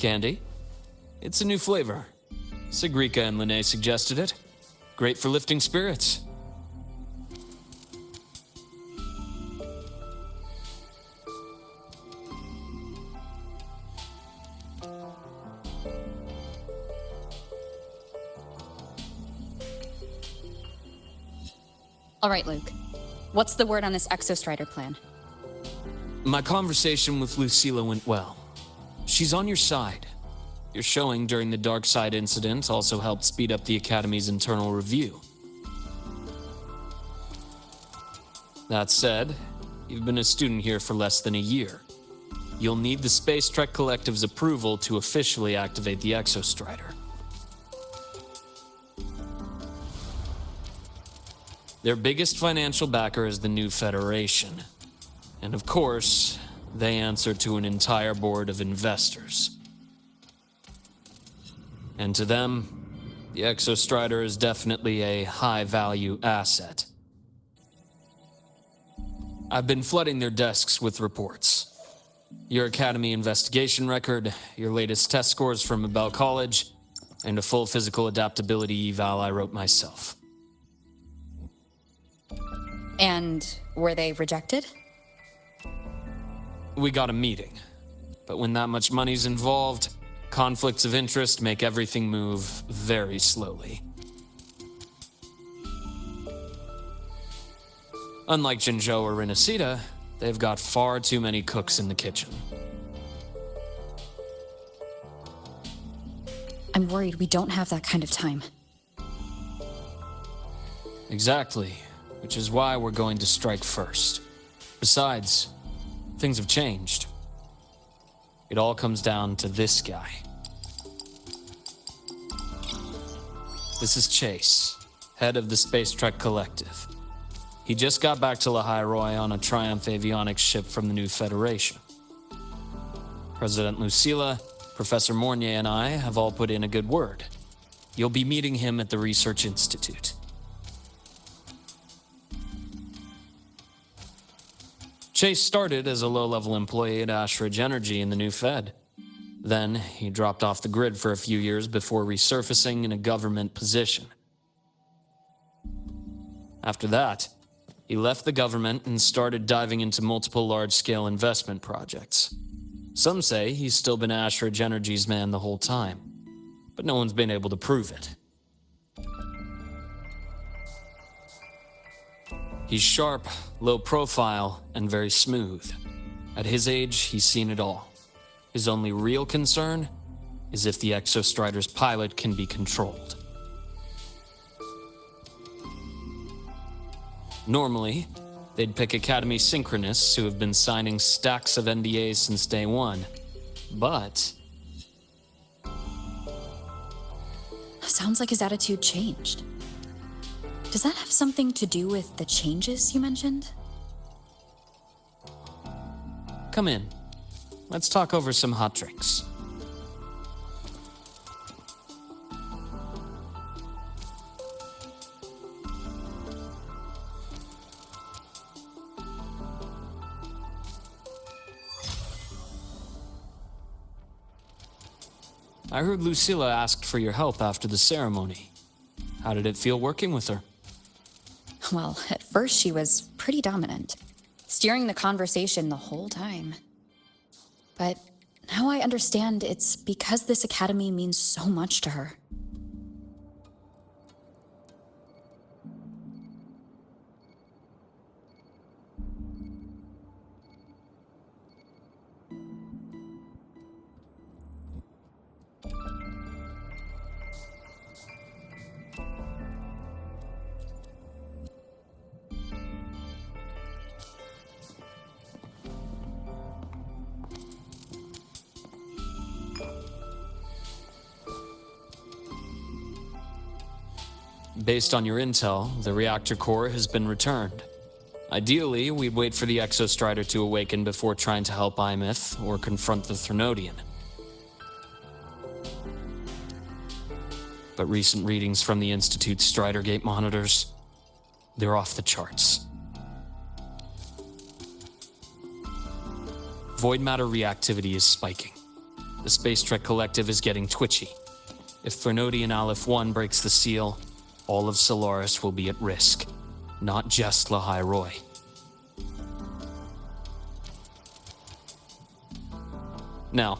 Candy? It's a new flavor. Sigrika and Lene suggested it. Great for lifting spirits. All right, Luke. What's the word on this Exostrider plan? My conversation with Lucilla went well. She's on your side. Your showing during the Dark Side incident also helped speed up the Academy's internal review. That said, you've been a student here for less than a year. You'll need the Space Trek Collective's approval to officially activate the Exostrider. Their biggest financial backer is the new Federation. And of course, they answer to an entire board of investors. And to them, the Exostrider is definitely a high-value asset. I've been flooding their desks with reports. Your Academy investigation record, your latest test scores from Abel College, and a full physical adaptability eval I wrote myself. And were they rejected? We got a meeting. But when that much money's involved, conflicts of interest make everything move very slowly. Unlike Jinzhou or Renacida, they've got far too many cooks in the kitchen. I'm worried we don't have that kind of time. Exactly, which is why we're going to strike first. Besides, things have changed. It all comes down to this guy. This is Chase, head of the Space Trek Collective. He just got back to Lahai-Roi on a Triumph avionics ship from the new Federation. President Lucilla, Professor Mornier, and I have all put in a good word. You'll be meeting him at the Research Institute. Chase started as a low-level employee at Ashridge Energy in the new Fed. Then, he dropped off the grid for a few years before resurfacing in a government position. After that, he left the government and started diving into multiple large-scale investment projects. Some say he's still been Ashridge Energy's man the whole time, but no one's been able to prove it. He's sharp, low profile, and very smooth. At his age, he's seen it all. His only real concern is if the Exostrider's pilot can be controlled. Normally, they'd pick Academy synchronists who have been signing stacks of NDAs since day one. But Sounds like his attitude changed. Does that have something to do with the changes you mentioned? come in. Let's talk over some hot drinks. I heard Lucilla asked for your help after the ceremony. How did it feel working with her? Well, at first she was pretty dominant, steering the conversation the whole time. But now I understand it's because this academy means so much to her. Based on your intel, the reactor core has been returned. Ideally, we'd wait for the Exostrider to awaken before trying to help Imith or confront the Threnodian. But recent readings from the Institute's Strider Gate monitors, they're off the charts. Void matter reactivity is spiking. the Space Trek Collective is getting twitchy. If Fernodian Aleph 1 breaks the seal, all of Solaris will be at risk, not just Lahai-Roi. Now,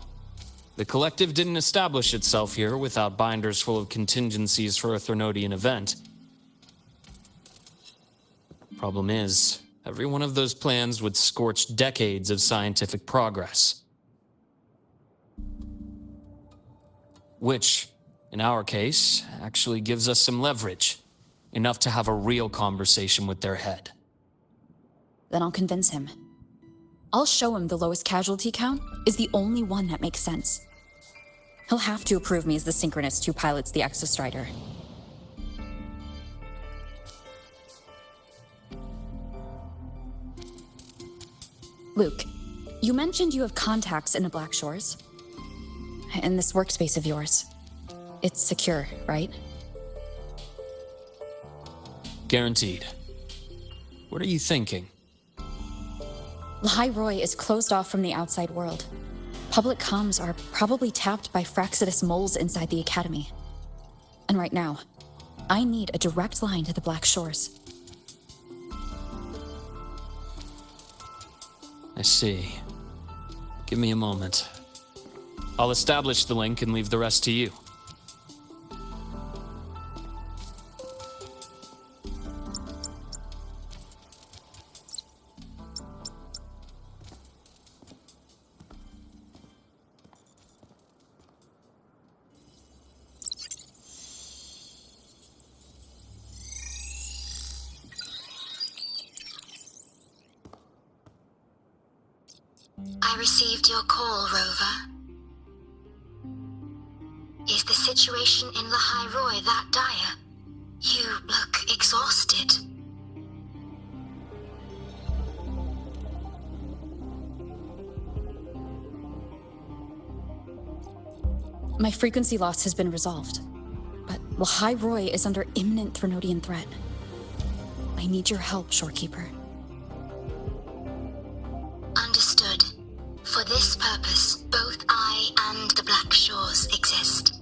the Collective didn't establish itself here without binders full of contingencies for a Fernodian event. Problem is, every one of those plans would scorch decades of scientific progress. Which, in our case, actually gives us some leverage. Enough to have a real conversation with their head. Then I'll convince him. I'll show him the lowest casualty count is the only one that makes sense. He'll have to approve me as the synchronist who pilots the Exostrider. Luke, you mentioned you have contacts in the Black Shores. In this workspace of yours. It's secure, right? Guaranteed. What are you thinking? Lahai-Roi is closed off from the outside world. Public comms are probably tapped by Fraxidus moles inside the Academy. And right now, I need a direct line to the Black Shores. I see. Give me a moment. I'll establish the link and leave the rest to you. I received your call, Rover. Is the situation in Lahai-Roi that dire? You look exhausted. My frequency loss has been resolved, but Lahai-Roi is under imminent Threnodian threat. I need your help, Shorekeeper. Understood. For this purpose, both I and the Black Shores exist.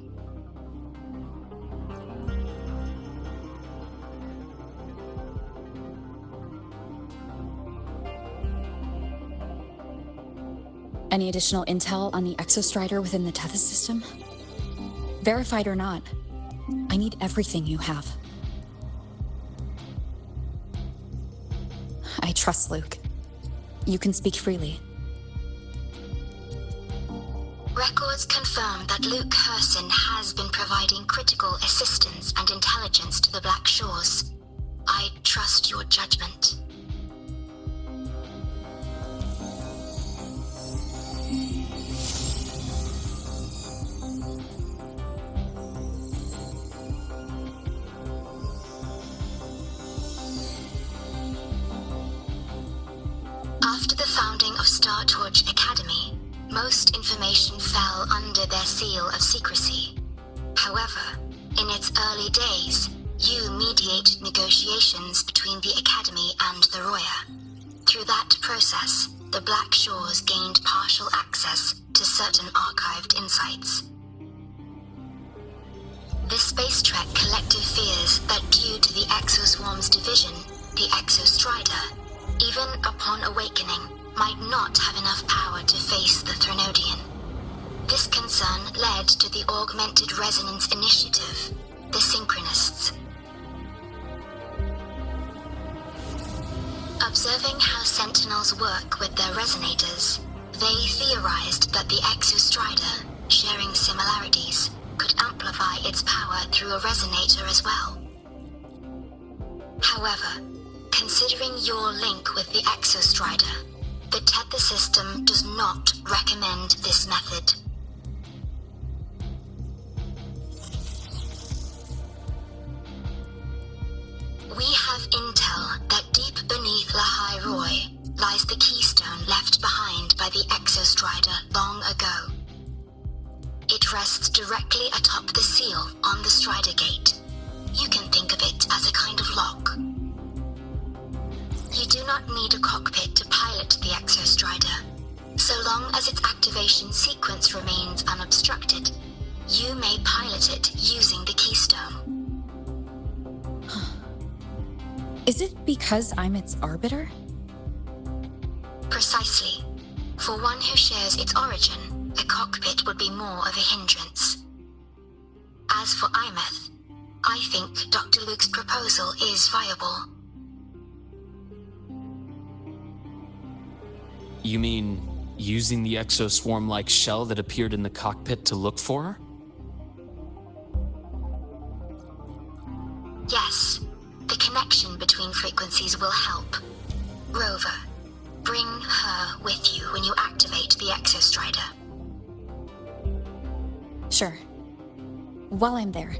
Any additional intel on the Exostrider within the Tethys system? Verified or not, I need everything you have. I trust Luke. You can speak freely. Records confirm that Luke Herson has been providing critical assistance and intelligence to the Black Shores. I trust your judgment. After the founding of Star Torch Academy, most information fell under their seal of secrecy. However, in its early days, you mediated negotiations between the Academy and the Roya. Through that process, the Black Shores gained partial access to certain archived insights. The Space Trek Collective fears that due to the Exoswarm's division, the Exostrider, even upon awakening, might not have enough power to face the Threnodian. This concern led to the Augmented Resonance Initiative, the Synchronists. Observing how Sentinels work with their resonators, they theorized that the Exostrider, sharing similarities, could amplify its power through a resonator as well. However, considering your link with the Exostrider, the Tether system does not recommend this method. We have intel that deep beneath Lahai-Roi lies the keystone left behind by the Exostrider long ago. It rests directly atop the seal on the Strider Gate. You can think of it as a kind of lock. You do not need a cockpit to pilot the Exostrider. So long as its activation sequence remains unobstructed, you may pilot it using the keystone. Is it because I'm its arbiter? Precisely. For one who shares its origin, a cockpit would be more of a hindrance. As for Imeth, I think Dr. Luke's proposal is viable. You mean using the exoswarm-like shell that appeared in the cockpit to look for her? Yes, the connection between frequencies will help. Rover, bring her with you when you activate the Exostrider. Sure. While I'm there,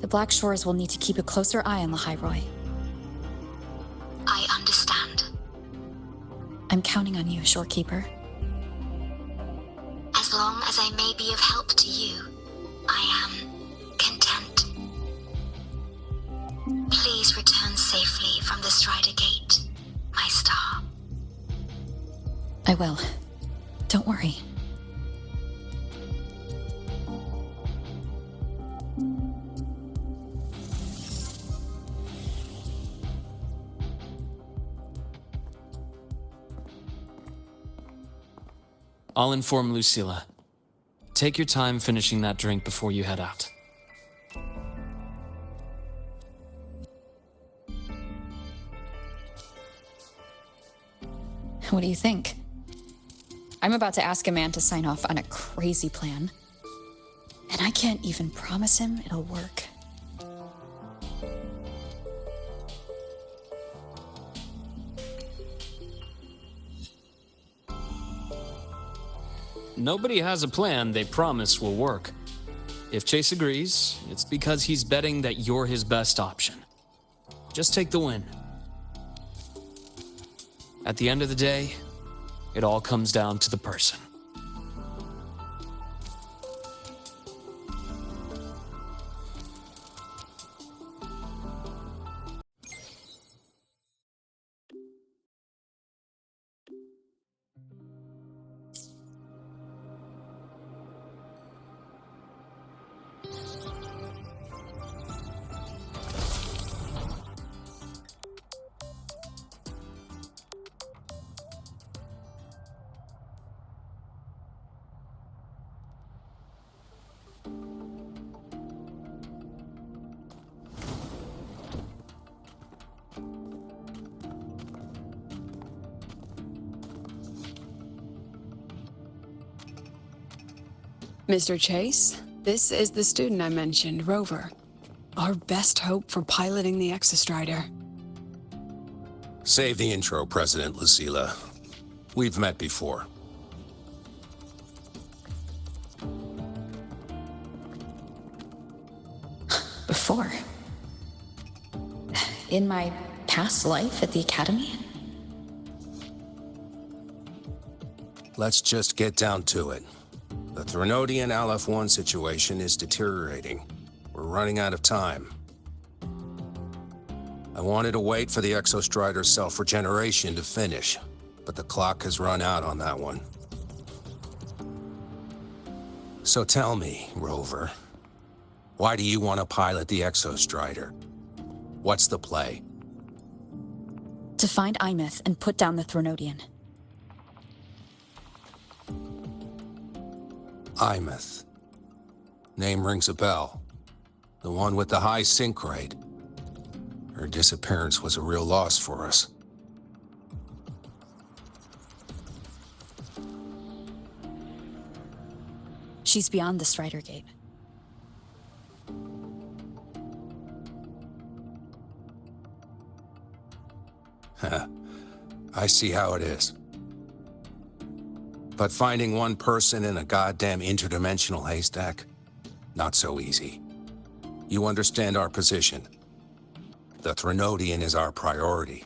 the Black Shores will need to keep a closer eye on Lahai-Roi. I understand. I'm counting on you, Shorekeeper. As long as I may be of help to you, I am content. Please return safely from the Strider Gate, my star. I will. Don't worry. I'll inform Lucilla. Take your time finishing that drink before you head out. What do you think? I'm about to ask a man to sign off on a crazy plan, and I can't even promise him it'll work. Nobody has a plan they promise will work. If Chase agrees, it's because he's betting that you're his best option. Just take the win. At the end of the day, it all comes down to the person. Mr. Chase, this is the student I mentioned, Rover. Our best hope for piloting the Exostrider. Save the intro, President Lucilla. We've met before. Before? In my past life at the Academy? Let's just get down to it. The Threnodian LF-1 situation is deteriorating. We're running out of time. I wanted to wait for the Exostrider's self-regeneration to finish, but the clock has run out on that one. So tell me, Rover, why do you want to pilot the Exostrider? What's the play? To find Imeth and put down the Threnodian. Imeth. Name rings a bell. The one with the high sync rate. Her disappearance was a real loss for us. She's beyond the Strider Gate. I see how it is. But finding one person in a goddamn interdimensional haystack? Not so easy. You understand our position. The Threnodian is our priority.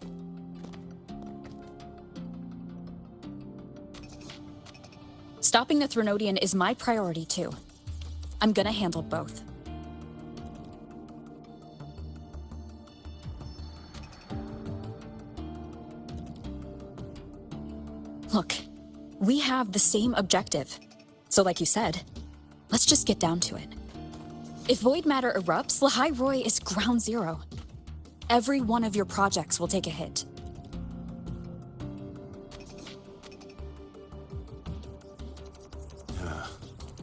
Stopping the Threnodian is my priority too. I'm gonna handle both. Look, We have the same objective. So like you said, let's just get down to it. If void matter erupts, Lahai-Roi is ground zero. Every one of your projects will take a hit.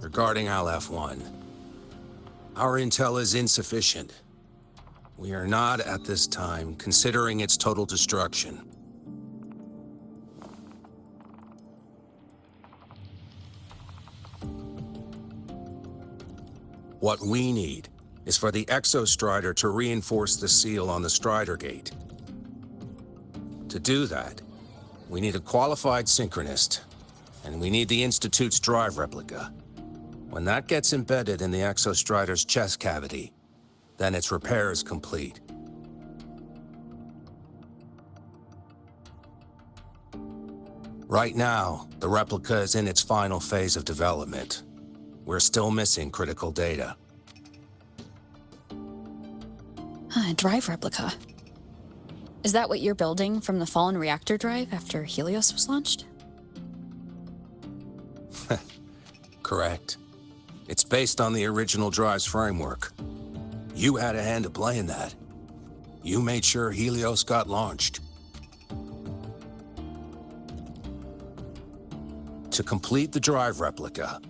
Regarding Aleph-1, our intel is insufficient. We are not, at this time, considering its total destruction. What we need is for the Exostrider to reinforce the seal on the Strider Gate. To do that, we need a qualified synchronist, and we need the Institute's drive replica. When that gets embedded in the Exostrider's chest cavity, then its repair is complete. Right now, the replica is in its final phase of development. We're still missing critical data. Drive replica. Is that what you're building from the fallen reactor drive after Helios was launched? Correct. It's based on the original drive's framework. You had a hand to play in that. You made sure Helios got launched. To complete the drive replica,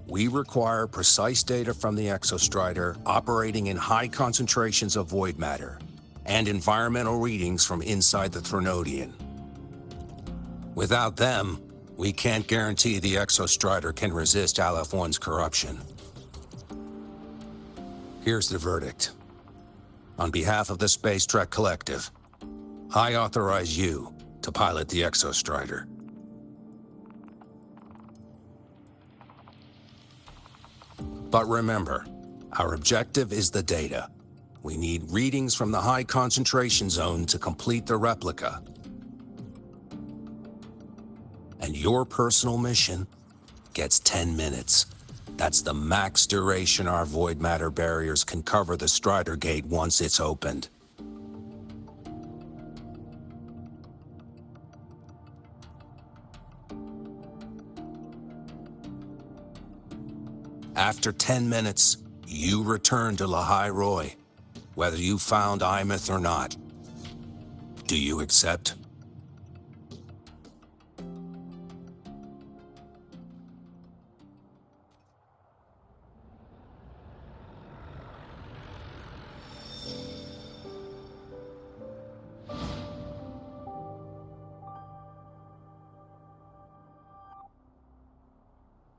we require precise data from the Exostrider operating in high concentrations of void matter and environmental readings from inside the Threnodian. Without them, we can't guarantee the Exostrider can resist Aleph-1's corruption. Here's the verdict. On behalf of the Space Trek Collective, I authorize you to pilot the Exostrider. But remember, our objective is the data. We need readings from the high concentration zone to complete the replica. And your personal mission gets 10 minutes. That's the max duration our void matter barriers can cover the Strider Gate once it's opened. After 10 minutes, you return to Lahai-Roi, whether you found Imeth or not. Do you accept?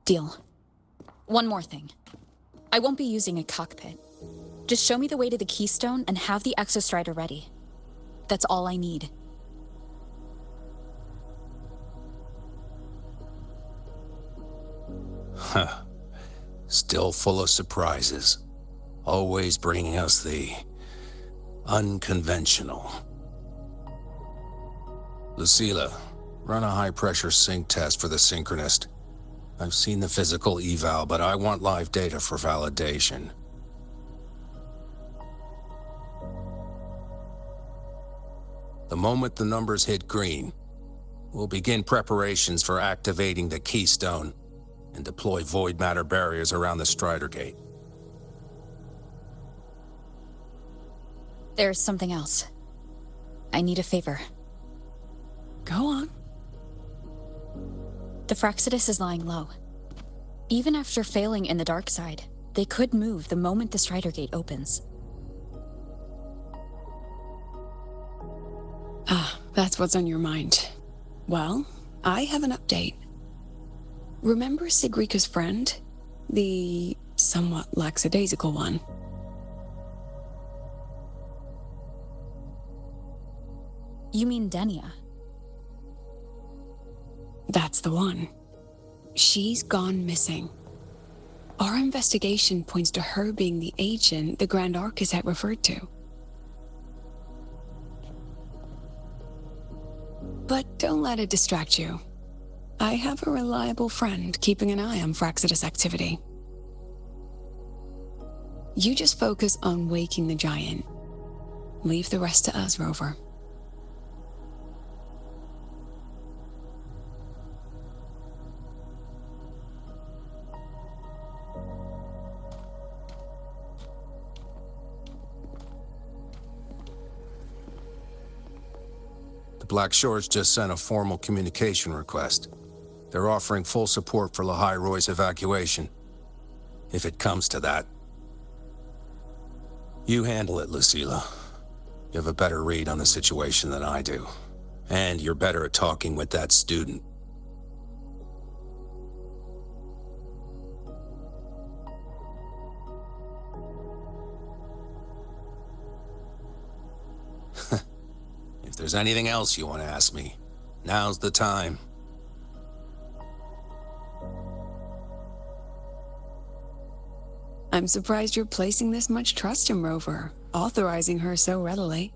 Deal. One more thing. I won't be using a cockpit. Just show me the way to the Keystone and have the Exostrider ready. That's all I need. Huh. Still full of surprises. Always bringing us the unconventional. Lucilla, run a high-pressure sync test for the Synchronist. I've seen the physical eval, but I want live data for validation. The moment the numbers hit green, we'll begin preparations for activating the Keystone and deploy void matter barriers around the Strider Gate. There's something else. I need a favor. Go on. The Fraxidus is lying low. Even after failing in the dark side, they could move the moment the Strider Gate opens. Ah, that's what's on your mind. Well, I have an update. Remember Sigrika's friend? The somewhat lackadaisical one. You mean Denia? That's the one. She's gone missing. Our investigation points to her being the agent the Grand Architect referred to. But don't let it distract you. I have a reliable friend keeping an eye on Fraxidus activity. You just focus on waking the giant. Leave the rest to us, Rover. Black Shore's just sent a formal communication request. They're offering full support for Lahai-Roi's evacuation, if it comes to that. You handle it, Lucilla. You have a better read on the situation than I do. And you're better at talking with that student. If there's anything else you want to ask me, now's the time. I'm surprised you're placing this much trust in Rover, authorizing her so readily.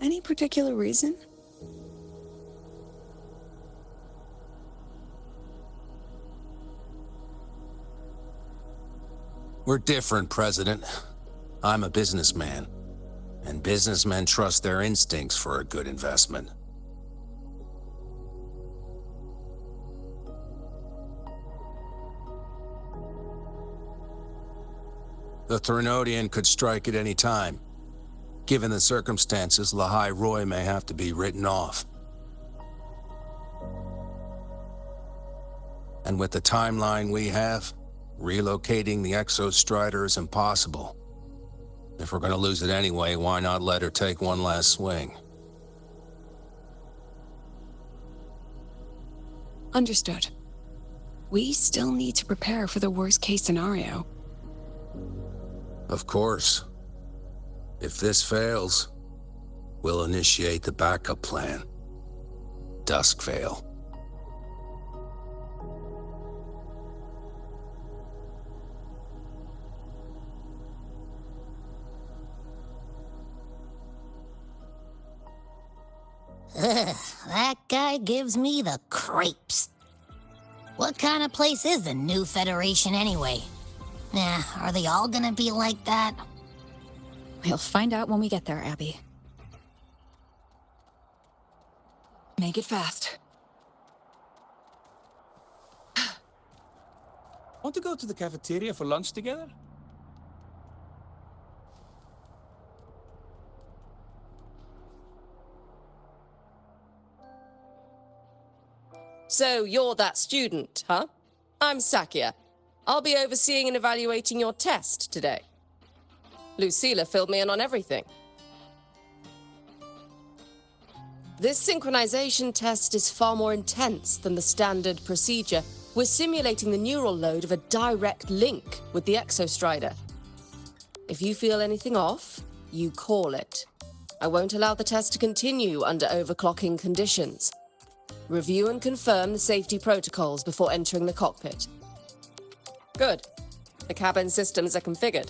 Any particular reason? We're different, President. I'm a businessman, and businessmen trust their instincts for a good investment. The Threnodian could strike at any time. Given the circumstances, Lahai-Roi may have to be written off. And with the timeline we have, relocating the Exostrider is impossible. If we're gonna lose it anyway, why not let her take one last swing? Understood. We still need to prepare for the worst-case scenario. Of course. If this fails, we'll initiate the backup plan. Duskvale. Ugh, that guy gives me the creeps. What kind of place is the new Federation anyway? Nah, are they all gonna be like that? We'll find out when we get there, Abby. Make it fast. Want to go to the cafeteria for lunch together? So you're that student, huh? I'm Sakia. I'll be overseeing and evaluating your test today. Lucilla filled me in on everything. This synchronization test is far more intense than the standard procedure. We're simulating the neural load of a direct link with the Exostrider. If you feel anything off, you call it. I won't allow the test to continue under overclocking conditions. Review and confirm the safety protocols before entering the cockpit. Good. The cabin systems are configured.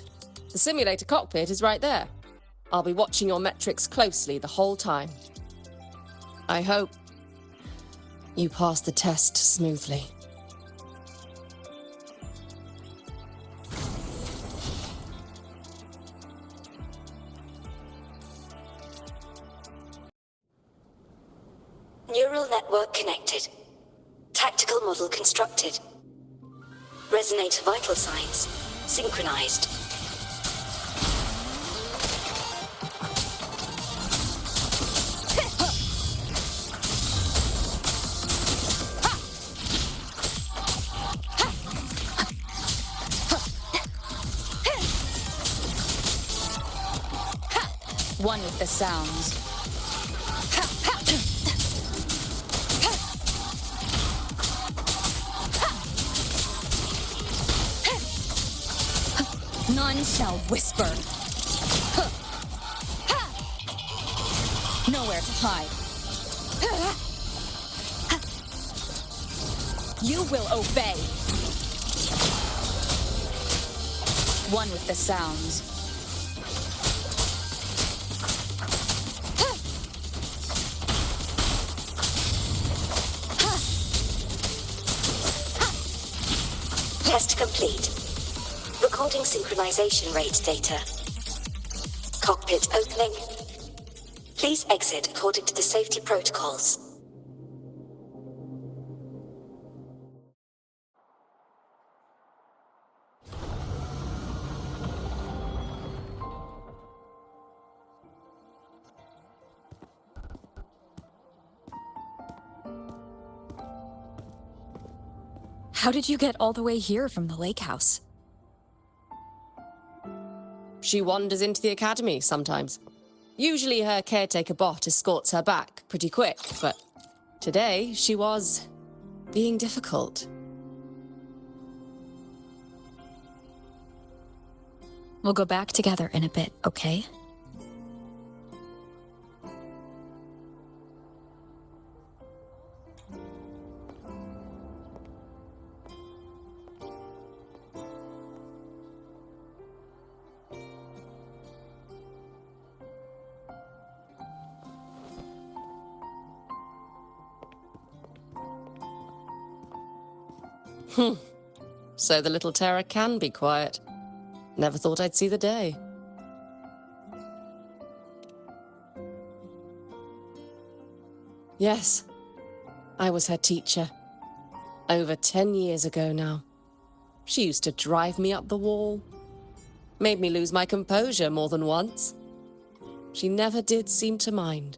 The simulator cockpit is right there. I'll be watching your metrics closely the whole time. I hope you pass the test smoothly. Neural network connected. Tactical model constructed. Resonator vital signs synchronized. One with the sounds. None shall whisper. Nowhere to hide. You will obey. One with the sounds. Test complete. Recording synchronization rate data. Cockpit opening. Please exit according to the safety protocols. How did you get all the way here from the lake house? She wanders into the academy sometimes. Usually her caretaker bot escorts her back pretty quick, but today she was being difficult. We'll go back together in a bit, okay? So the little terror can be quiet. Never thought I'd see the day. Yes, I was her teacher. Over 10 years ago now. She used to drive me up the wall. Made me lose my composure more than once. She never did seem to mind.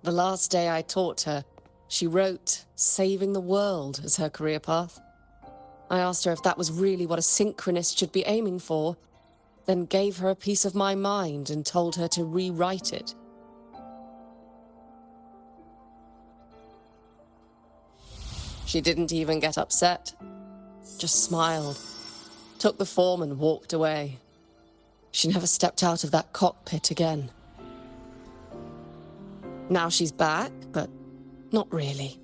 The last day I taught her, she wrote saving the world as her career path. I asked her if that was really what a synchronist should be aiming for, then gave her a piece of my mind and told her to rewrite it. She didn't even get upset, just smiled, took the form and walked away. She never stepped out of that cockpit again. Now she's back, but not really.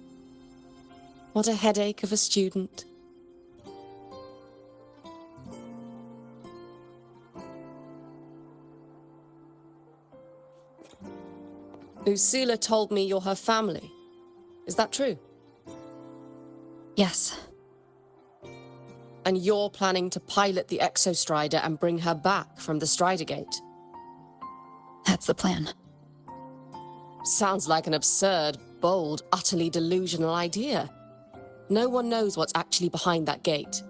What a headache of a student. Lucilla told me you're her family. Is that true? Yes. And you're planning to pilot the Exostrider and bring her back from the Strider Gate? That's the plan. Sounds like an absurd, bold, utterly delusional idea. No one knows what's actually behind that gate.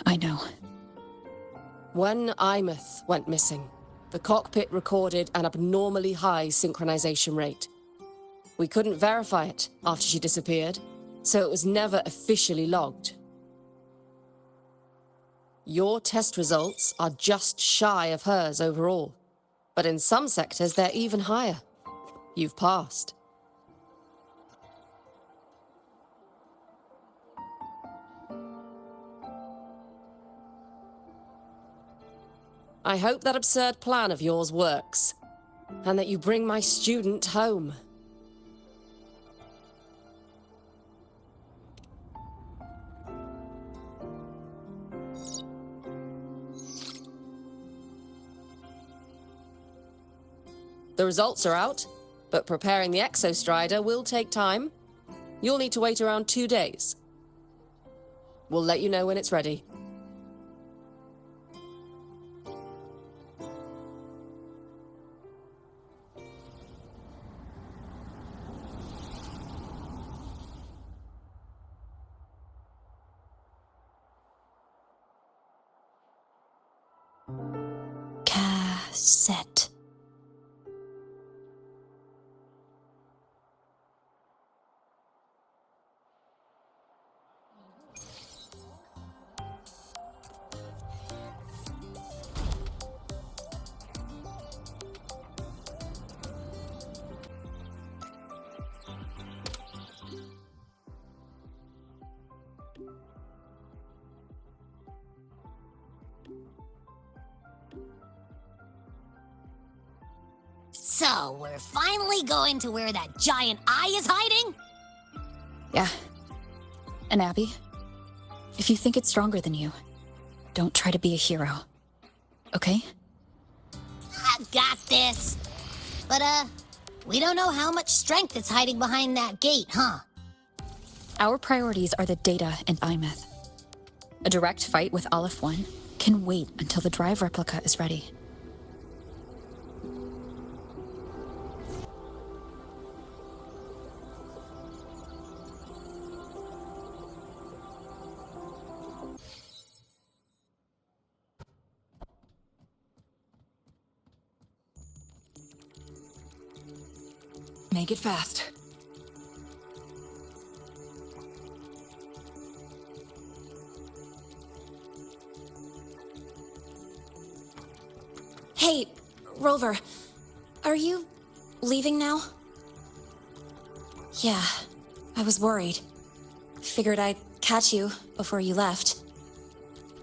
I know. When Imeth went missing, the cockpit recorded an abnormally high synchronization rate. We couldn't verify it after she disappeared, so it was never officially logged. Your test results are just shy of hers overall, but in some sectors they're even higher. You've passed. I hope that absurd plan of yours works, and that you bring my student home. The results are out, but preparing the Exostrider will take time. You'll need to wait around 2 days. We'll let you know when it's ready. Cassette. So, we're finally going to where that giant eye is hiding? Yeah. And Abby, if you think it's stronger than you, don't try to be a hero. Okay? I've got this. But, we don't know how much strength is hiding behind that gate, huh? Our priorities are the data and Imeth. A direct fight with Aleph 1 can wait until the drive replica is ready. Make it fast. Hey, Rover. Are you leaving now? Yeah, I was worried. Figured I'd catch you before you left.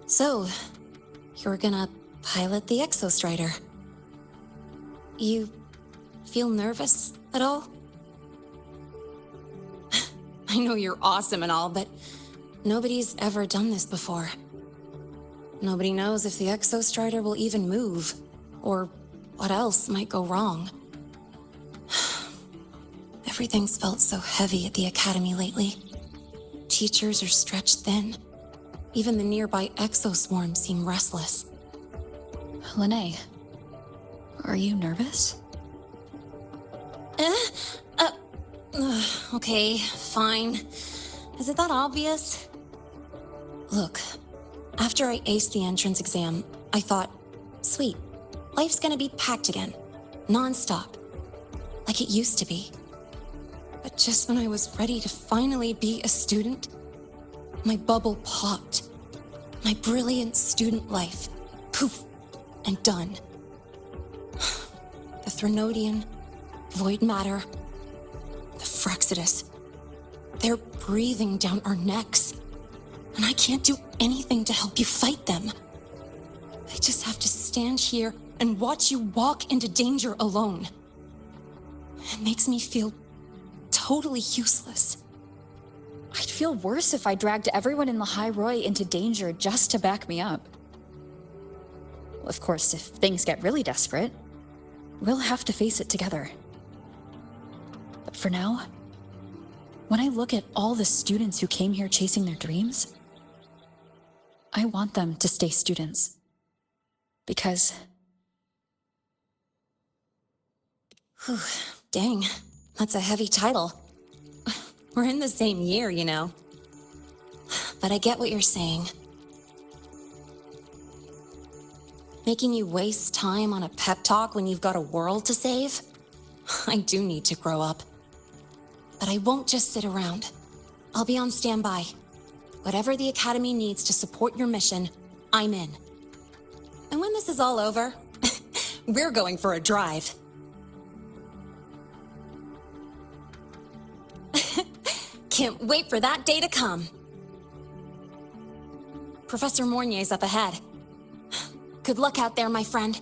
So, you're gonna pilot the Exostrider. You feel nervous at all? I know you're awesome and all, but nobody's ever done this before. Nobody knows if the Exostrider will even move, or what else might go wrong. Everything's felt so heavy at the Academy lately. Teachers are stretched thin. Even the nearby exoswarms seem restless. Lene, are you nervous? Okay, fine. Is it that obvious? Look, after I aced the entrance exam, I thought, sweet, life's gonna be packed again, non-stop, like it used to be. But just when I was ready to finally be a student, my bubble popped. My brilliant student life, poof, and done. The Threnodian, void matter, the Frexodus, they're breathing down our necks, and I can't do anything to help you fight them. I just have to stand here and watch you walk into danger alone. It makes me feel totally useless. I'd feel worse if I dragged everyone in Lahai-Roi into danger just to back me up. Of course, if things get really desperate, we'll have to face it together. But for now, when I look at all the students who came here chasing their dreams, I want them to stay students. Because... Whew, dang, that's a heavy title. We're in the same year, you know. But I get what you're saying. Making you waste time on a pep talk when you've got a world to save? I do need to grow up. But I won't just sit around. I'll be on standby. Whatever the Academy needs to support your mission, I'm in. And when this is all over, we're going for a drive. Can't wait for that day to come. Professor Mornier's up ahead. Good luck out there, my friend.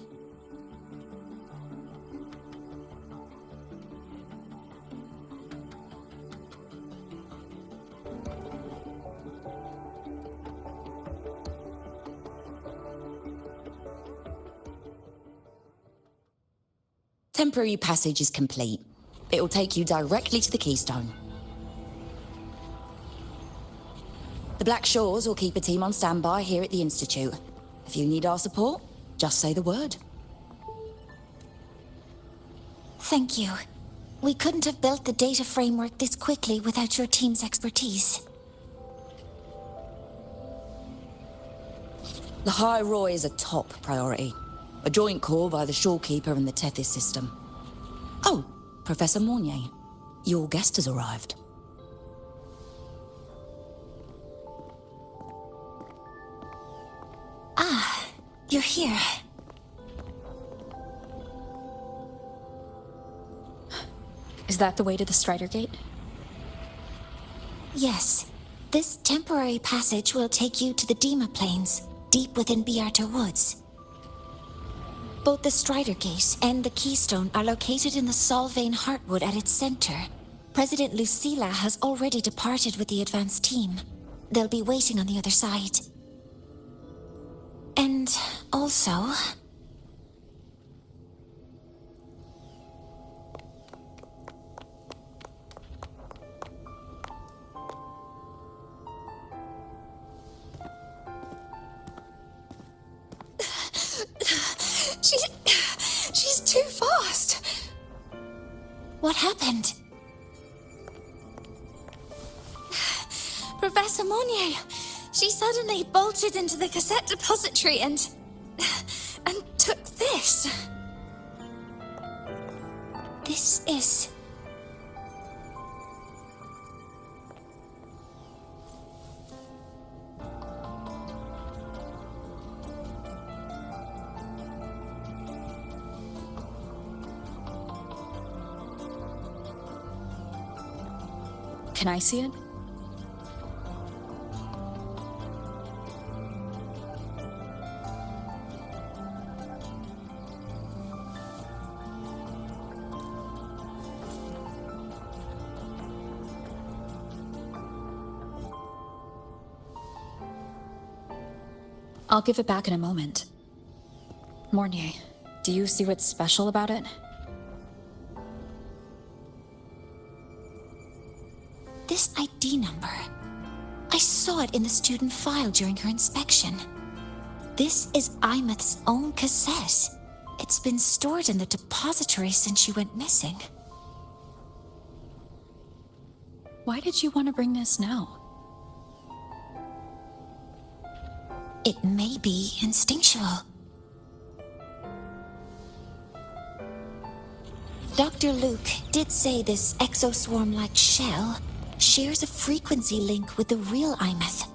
Temporary passage is complete. It'll take you directly to the Keystone. The Black Shores will keep a team on standby here at the Institute. If you need our support, just say the word. Thank you. We couldn't have built the data framework this quickly without your team's expertise. Lahai-Roi is a top priority. A joint call by the Shorekeeper and the Tethys system. Oh, Professor Mornier, your guest has arrived. Ah, you're here. Is that the way to the Strider Gate? Yes. This temporary passage will take you to the Dima Plains, deep within Biarta Woods. Both the Strider Gate and the Keystone are located in the Solvane Heartwood at its center. President Lucilla has already departed with the advanced team. They'll be waiting on the other side. And also... She's too fast. What happened? Professor Monnier, she suddenly bolted into the cassette depository and took this. This is Can I see it? I'll give it back in a moment. Mornier, do you see what's special about it? This ID number. I saw it in the student file during her inspection. This is Imeth's own cassette. It's been stored in the depository since she went missing. Why did you want to bring this now? It may be instinctual. Dr. Luke did say this exoswarm-like shell shares a frequency link with the real Imeth.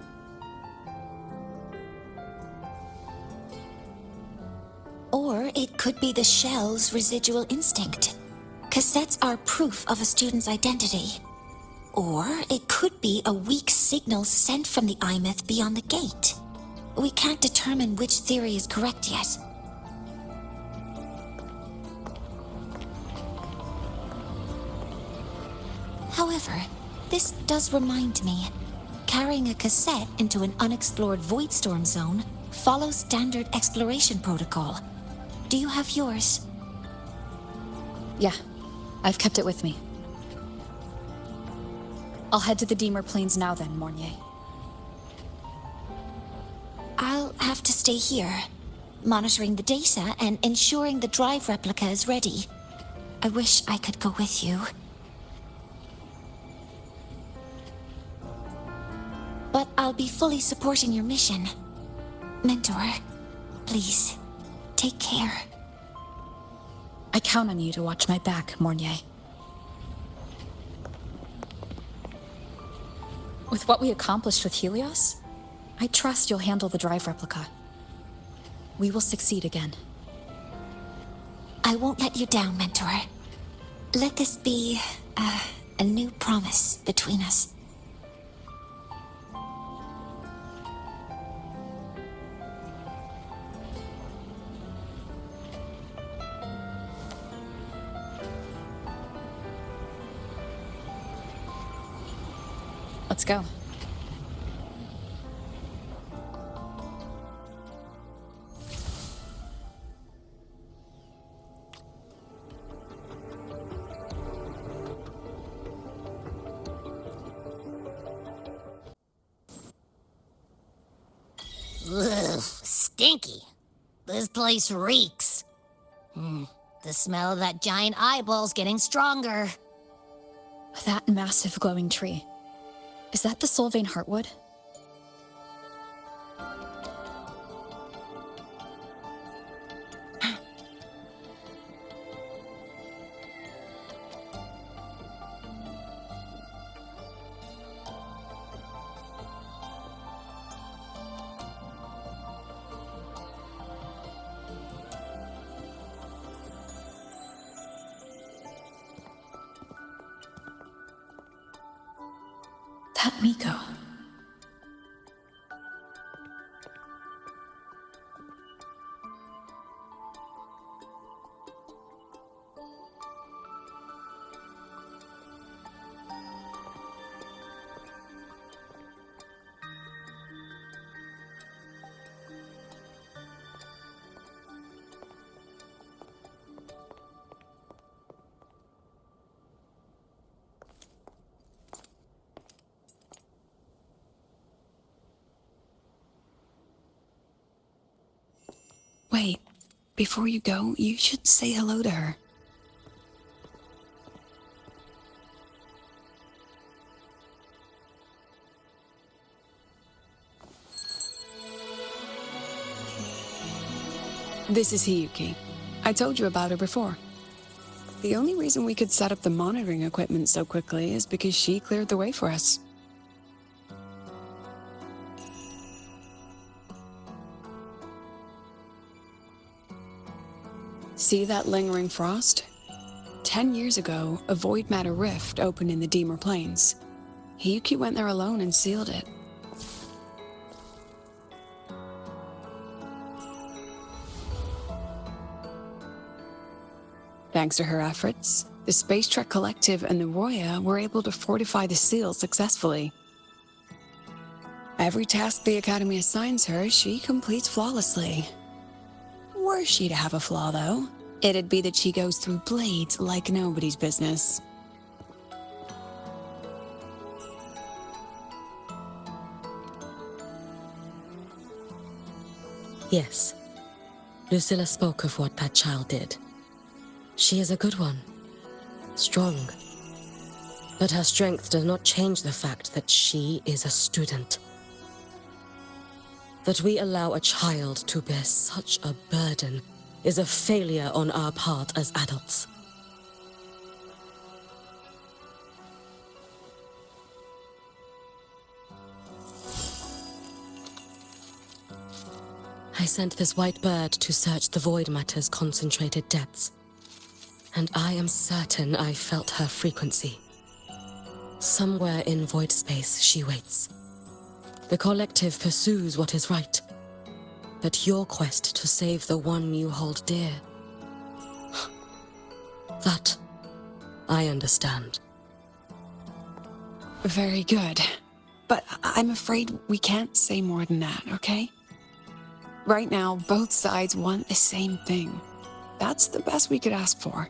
Or it could be the shell's residual instinct. Cassettes are proof of a student's identity. Or it could be a weak signal sent from the Imeth beyond the gate. We can't determine which theory is correct yet. However, this does remind me, carrying a cassette into an unexplored Voidstorm zone follows standard exploration protocol. Do you have yours? Yeah, I've kept it with me. I'll head to the Deemer Plains now then, Mornier. I'll have to stay here, monitoring the data and ensuring the drive replica is ready. I wish I could go with you. But I'll be fully supporting your mission. Mentor, please, take care. I count on you to watch my back, Mornier. With what we accomplished with Helios, I trust you'll handle the drive replica. We will succeed again. I won't let you down, Mentor. Let this be a new promise between us. Let's go. Ugh, stinky. This place reeks. The smell of that giant eyeball's getting stronger. That massive glowing tree. Is that the Solvane Heartwood? That Miko. Wait, before you go, you should say hello to her. This is Hiyuki. I told you about her before. The only reason we could set up the monitoring equipment so quickly is because she cleared the way for us. See that lingering frost? 10 years ago, a void matter rift opened in the Deemer Plains. Hiyuki went there alone and sealed it. Thanks to her efforts, the Space Trek Collective and the Roya were able to fortify the seal successfully. Every task the Academy assigns her, she completes flawlessly. Were she to have a flaw, though, it'd be that she goes through blades like nobody's business. Yes. Lucilla spoke of what that child did. She is a good one. Strong. But her strength does not change the fact that she is a student. That we allow a child to bear such a burden is a failure on our part as adults. I sent this white bird to search the void matter's concentrated depths, and I am certain I felt her frequency. Somewhere in void space she waits. The collective pursues what is right, but your quest to save the one you hold dear, that I understand. Very good. But I'm afraid we can't say more than that, okay? Right now, both sides want the same thing. That's the best we could ask for.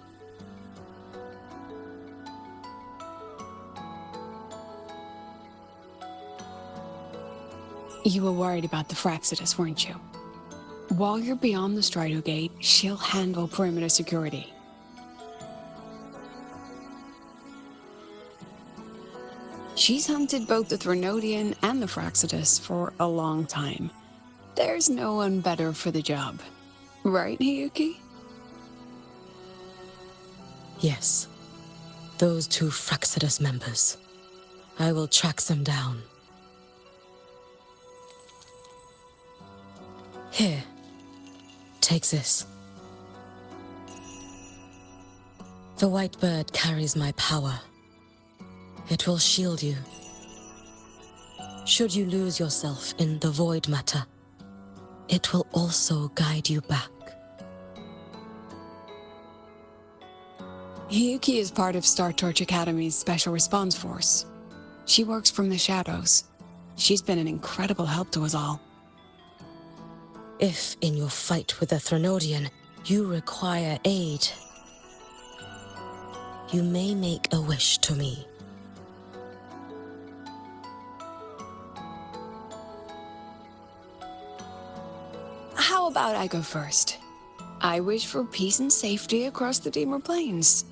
You were worried about the Fraxidus, weren't you? While you're beyond the Strider Gate, she'll handle perimeter security. She's hunted both the Threnodian and the Fraxidus for a long time. There's no one better for the job. Right, Hiyuki? Yes. Those two Fraxidus members. I will track them down. Here. Take this. The white bird carries my power. It will shield you. Should you lose yourself in the void matter, it will also guide you back. Hiyuki is part of Star Torch Academy's Special Response Force. She works from the shadows. She's been an incredible help to us all. If, in your fight with the Threnodian, you require aid, you may make a wish to me. How about I go first? I wish for peace and safety across the Deemer Plains.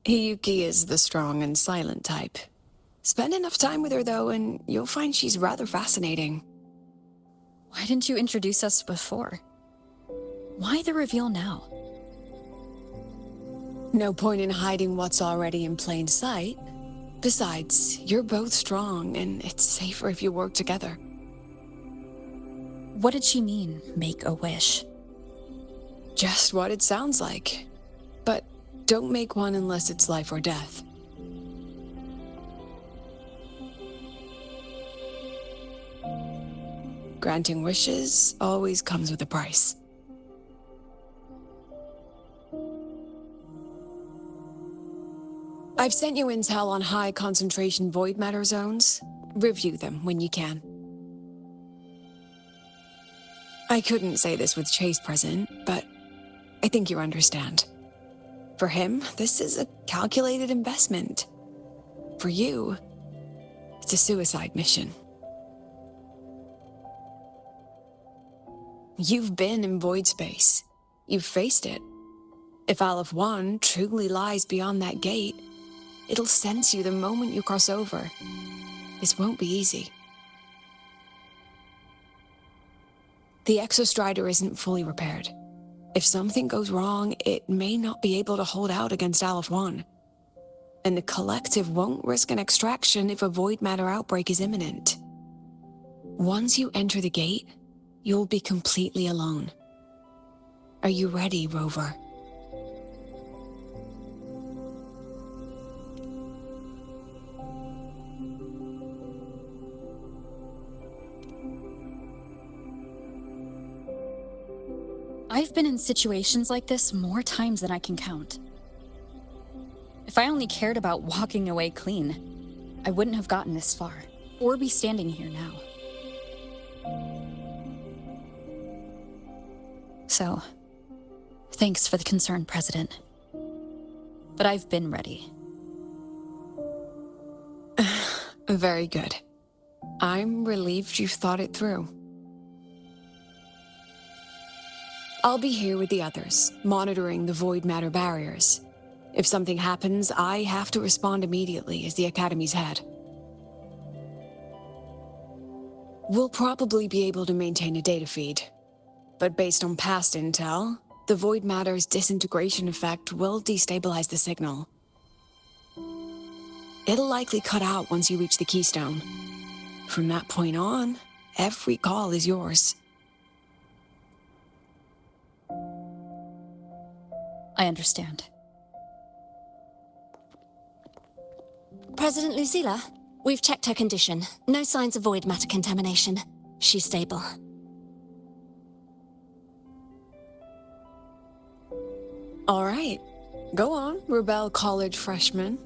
Hiyuki is the strong and silent type. Spend enough time with her, though, and you'll find she's rather fascinating. Why didn't you introduce us before? Why the reveal now? No point in hiding what's already in plain sight. Besides, you're both strong, and it's safer if you work together. What did she mean, make a wish? Just what it sounds like. But don't make one unless it's life or death. Granting wishes always comes with a price. I've sent you intel on high concentration void matter zones. Review them when you can. I couldn't say this with Chase present, but I think you understand. For him, this is a calculated investment. For you, it's a suicide mission. You've been in void space. You've faced it. If Aleph 1 truly lies beyond that gate, it'll sense you the moment you cross over. This won't be easy. The Exostrider isn't fully repaired. If something goes wrong, it may not be able to hold out against Aleph 1. and the Collective won't risk an extraction if a void matter outbreak is imminent. Once you enter the gate, you'll be completely alone. Are you ready, Rover? I've been in situations like this more times than I can count. If I only cared about walking away clean, I wouldn't have gotten this far, or be standing here now. So, thanks for the concern, President. But I've been ready. Very good. I'm relieved you've thought it through. I'll be here with the others, monitoring the void matter barriers. If something happens, I have to respond immediately as the Academy's head. We'll probably be able to maintain a data feed, but based on past intel, the void matter's disintegration effect will destabilize the signal. It'll likely cut out once you reach the keystone. From that point on, every call is yours. I understand. President Lucilla, we've checked her condition. No signs of void matter contamination. She's stable. All right. Go on, Rebel College freshman.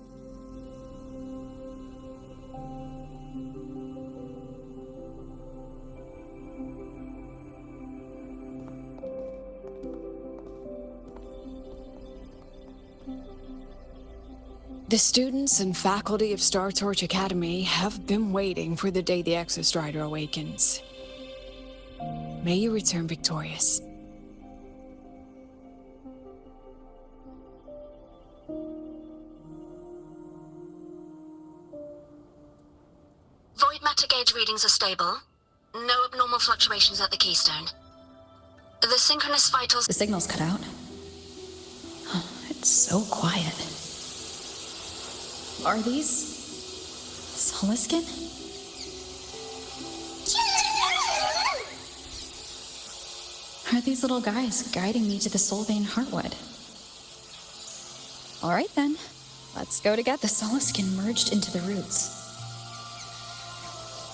The students and faculty of Star Torch Academy have been waiting for the day the Exostrider awakens. May you return victorious. Void matter gauge readings are stable. No abnormal fluctuations at the keystone. The synchronous vitals... The signal's cut out. Oh, it's so quiet. Are these... Soliskin? Are these little guys guiding me to the Solvane Heartwood? All right then, let's go to get the Soliskin merged into the roots.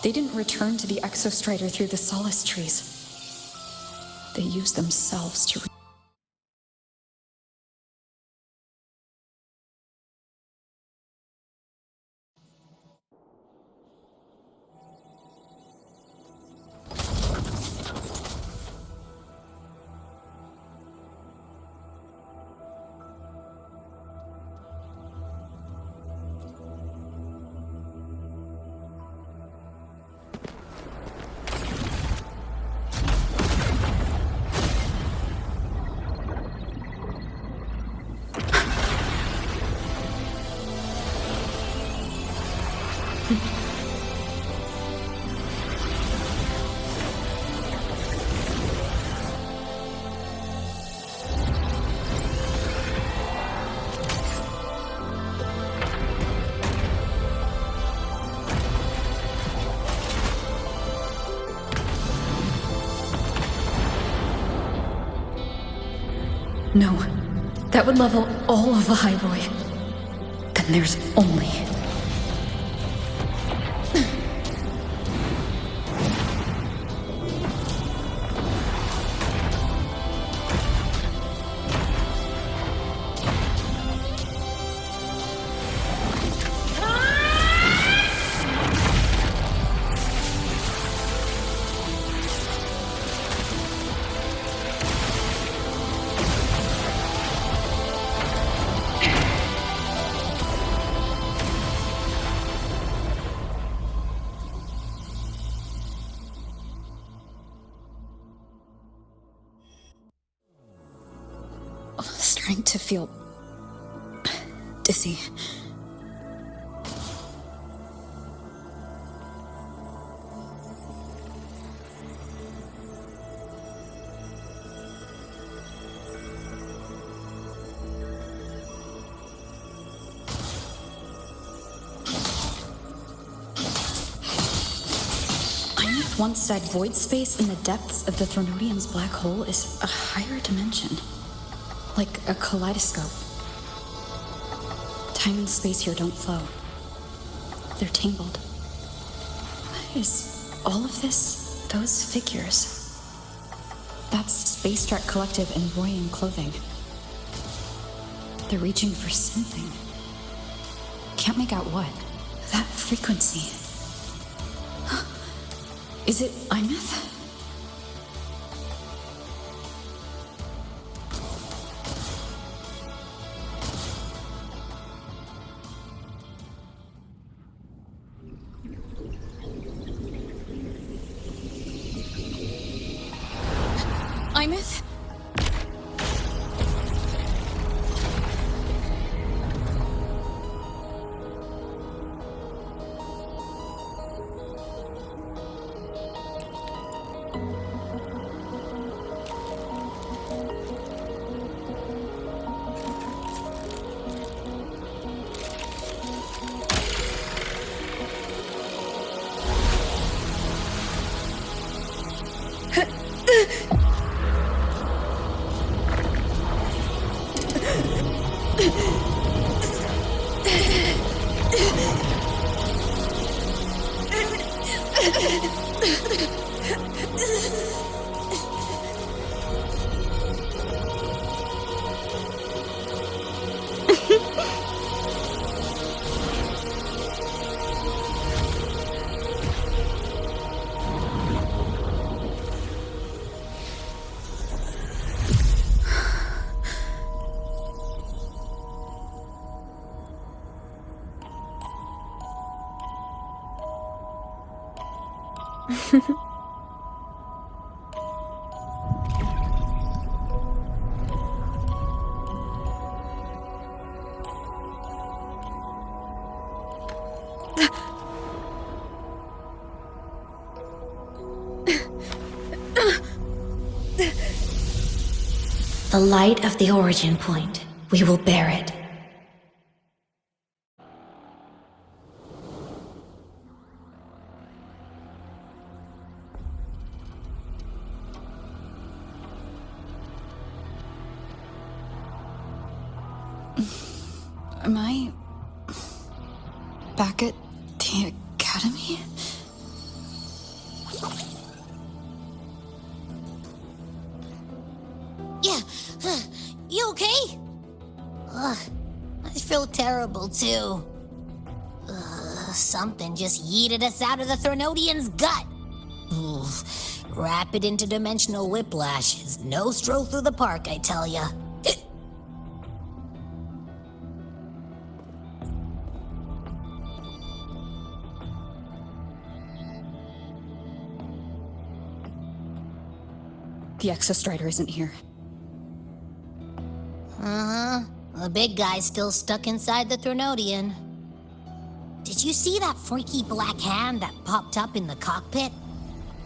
They didn't return to the Exostrider through the Solace trees. They used themselves to... No, that would level all of Lahai-Roi. Then there's only... Starting to feel... dizzy. once said void space in the depths of the Thronodian's black hole is a higher dimension. Like a kaleidoscope. Time and space here don't flow. They're tangled. Is all of this those figures? That's Space Trek Collective in Royan clothing. They're reaching for something. Can't make out what. That frequency. Is it Imeth? Imeth? The light of the origin point. We will bear it. Am I back at the academy? Yeah, you okay? Ugh, I feel terrible too. Something just yeeted us out of the Thronodian's gut. Ugh, rapid interdimensional whiplash is no stroll through the park, I tell ya. The Exostrider isn't here. Uh-huh. The big guy's still stuck inside the Thronodian. Did you see that freaky black hand that popped up in the cockpit?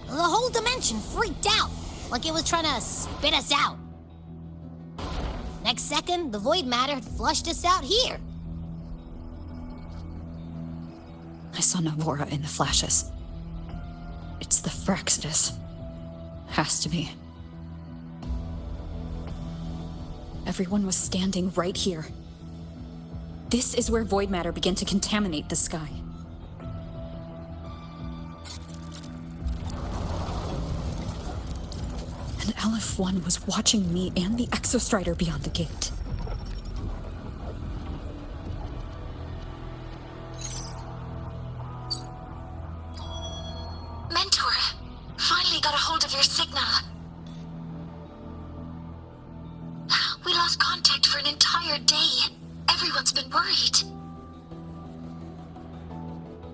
The whole dimension freaked out, like it was trying to spit us out. Next second, the void matter had flushed us out here. I saw Navora in the flashes. It's the Fraxidus. Has to be. Everyone was standing right here. This is where void matter began to contaminate the sky. And LF1 was watching me and the Exostrider beyond the gate. Mentor, finally got a hold of your signal. We lost contact for an entire day. Everyone's been worried.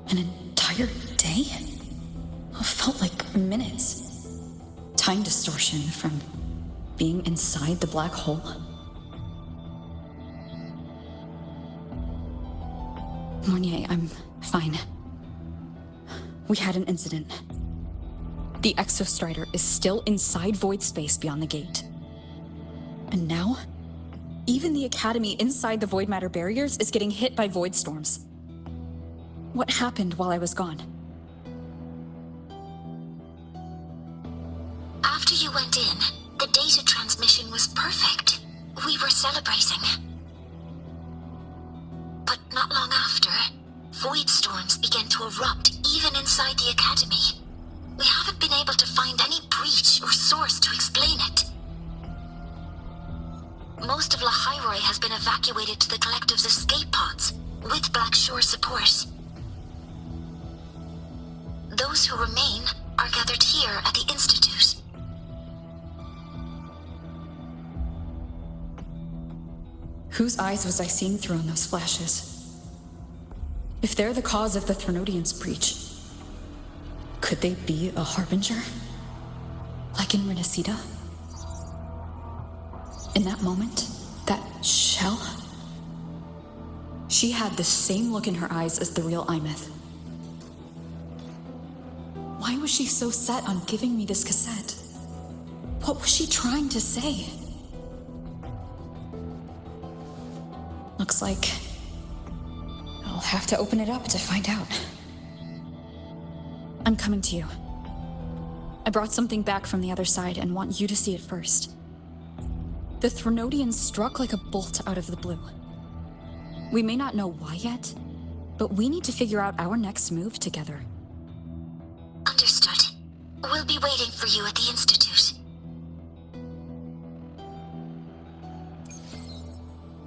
An entire day? It felt like minutes. Time distortion from being inside the black hole. Mournier, I'm fine. We had an incident. The Exostrider is still inside void space beyond the gate. And now, even the Academy inside the void matter barriers is getting hit by void storms. What happened while I was gone? After you went in, the data transmission was perfect. We were celebrating. But not long after, void storms began to erupt even inside the Academy. We haven't been able to find any breach or source to explain it. Most of Lahai-Roi has been evacuated to the Collective's escape pods, with Black Shore support. Those who remain are gathered here at the Institute. Whose eyes was I seeing through in those flashes? If they're the cause of the Threnodians' breach, could they be a harbinger? Like in Renacida? In that moment, that shell? She had the same look in her eyes as the real Imeth. Why was she so set on giving me this cassette? What was she trying to say? Looks like I'll have to open it up to find out. I'm coming to you. I brought something back from the other side and want you to see it first. The Threnodians struck like a bolt out of the blue. We may not know why yet, but we need to figure out our next move together. Understood. We'll be waiting for you at the Institute.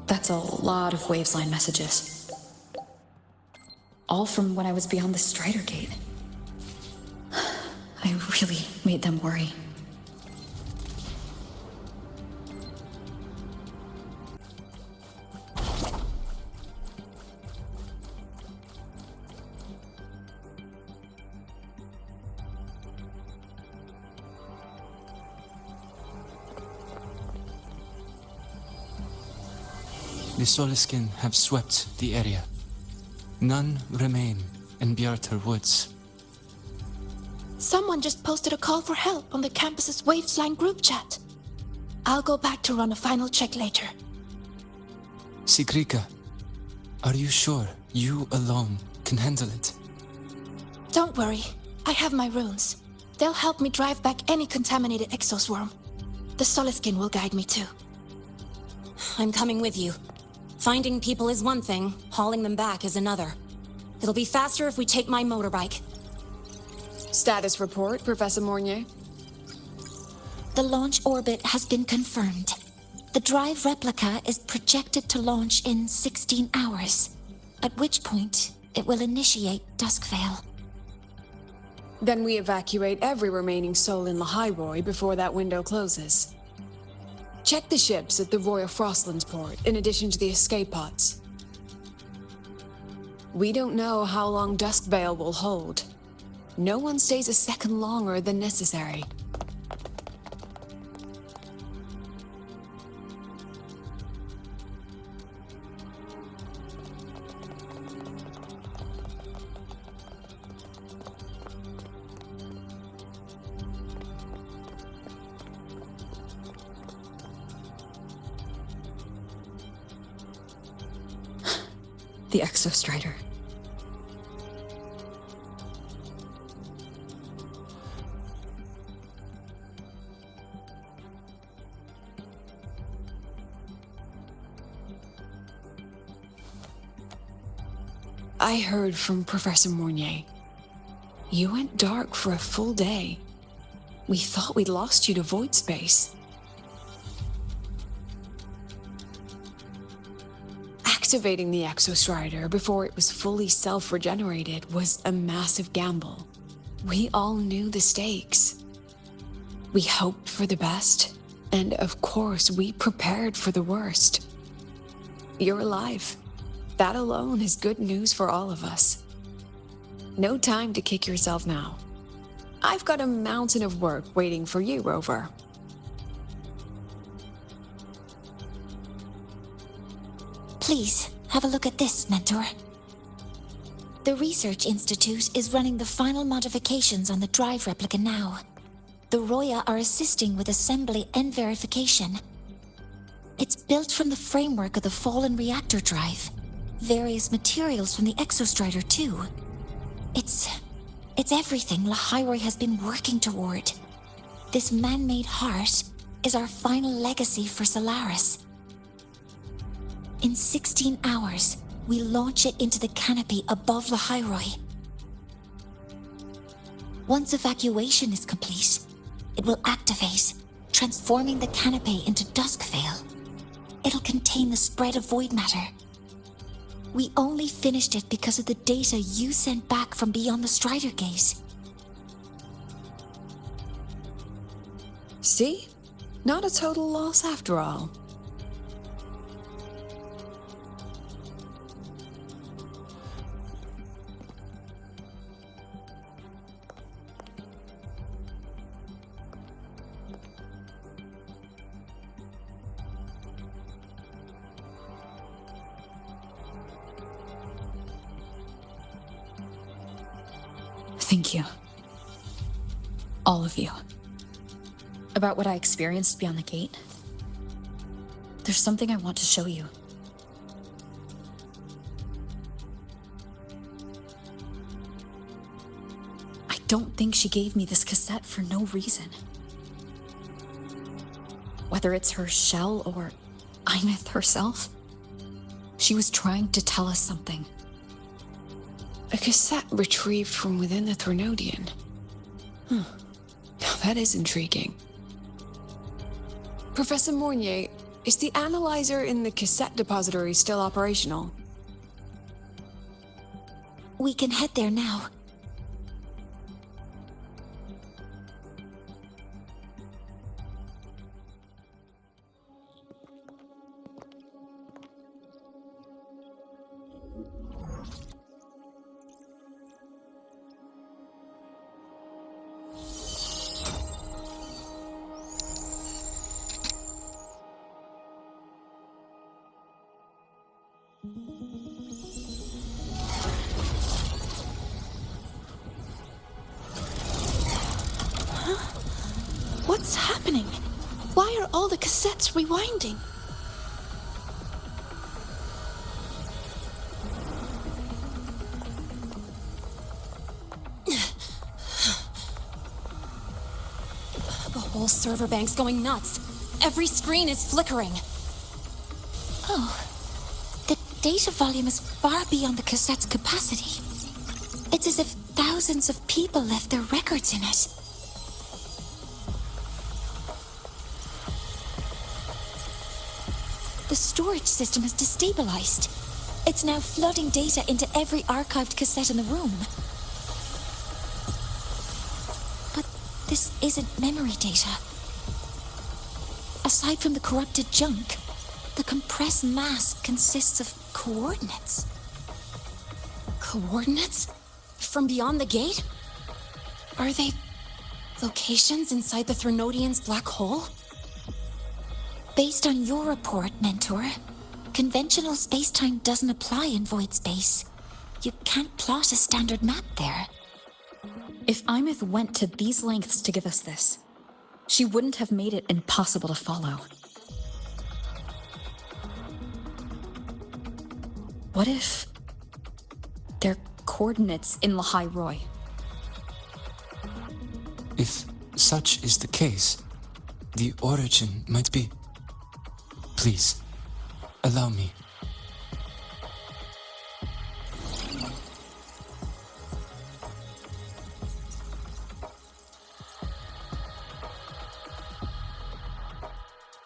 That's a lot of Wavesline messages. All from when I was beyond the Strider Gate. I really made them worry. The Soliskin have swept the area. None remain in Bjartar Woods. Someone just posted a call for help on the campus's Wavesline group chat. I'll go back to run a final check later. Sigrika, are you sure you alone can handle it? Don't worry, I have my runes. They'll help me drive back any contaminated exoswarm. The Soliskin will guide me too. I'm coming with you. Finding people is one thing, hauling them back is another. It'll be faster if we take my motorbike. Status report, Professor Mornier. The launch orbit has been confirmed. The drive replica is projected to launch in 16 hours, at which point it will initiate Duskvale. Then we evacuate every remaining soul in Lahai-Roi before that window closes. Check the ships at the Royal Frostlands port, in addition to the escape pods. We don't know how long Duskvale will hold. No one stays a second longer than necessary. The Exostrider. I heard from Professor Mornier. You went dark for a full day. We thought we'd lost you to void space. Activating the Exostrider before it was fully self-regenerated was a massive gamble. We all knew the stakes. We hoped for the best, and of course we prepared for the worst. You're alive. That alone is good news for all of us. No time to kick yourself now. I've got a mountain of work waiting for you, Rover. Please, have a look at this, Mentor. The Research Institute is running the final modifications on the drive replica now. The Roya are assisting with assembly and verification. It's built from the framework of the fallen reactor drive. Various materials from the Exostrider, too. It's everything Lahai-Roi has been working toward. This man-made heart is our final legacy for Solaris. In 16 hours, we launch it into the canopy above Lahai-Roi. Once evacuation is complete, it will activate, transforming the canopy into Duskvale. It'll contain the spread of void matter. We only finished it because of the data you sent back from beyond the Strider Gate. See? Not a total loss after all. Thank you. All of you. About what I experienced beyond the gate. There's something I want to show you. I don't think she gave me this cassette for no reason. Whether it's her shell or Imeth herself, she was trying to tell us something. A cassette retrieved from within the Threnodian. Huh. Now that is intriguing. Professor Mornier, is the analyzer in the cassette depository still operational? We can head there now. What's happening? Why are all the cassettes rewinding? The whole server bank's going nuts. Every screen is flickering. Oh, the data volume is far beyond the cassette's capacity. It's as if thousands of people left their records in it. The storage system is destabilized. It's now flooding data into every archived cassette in the room. But this isn't memory data. Aside from the corrupted junk, the compressed mass consists of coordinates. Coordinates? From beyond the gate? Are they locations inside the Threnodian's black hole? Based on your report, Mentor, conventional space-time doesn't apply in void space. You can't plot a standard map there. If Imeth went to these lengths to give us this, she wouldn't have made it impossible to follow. What if they're coordinates in Lahai-Roi? If such is the case, the origin might be... Please, allow me.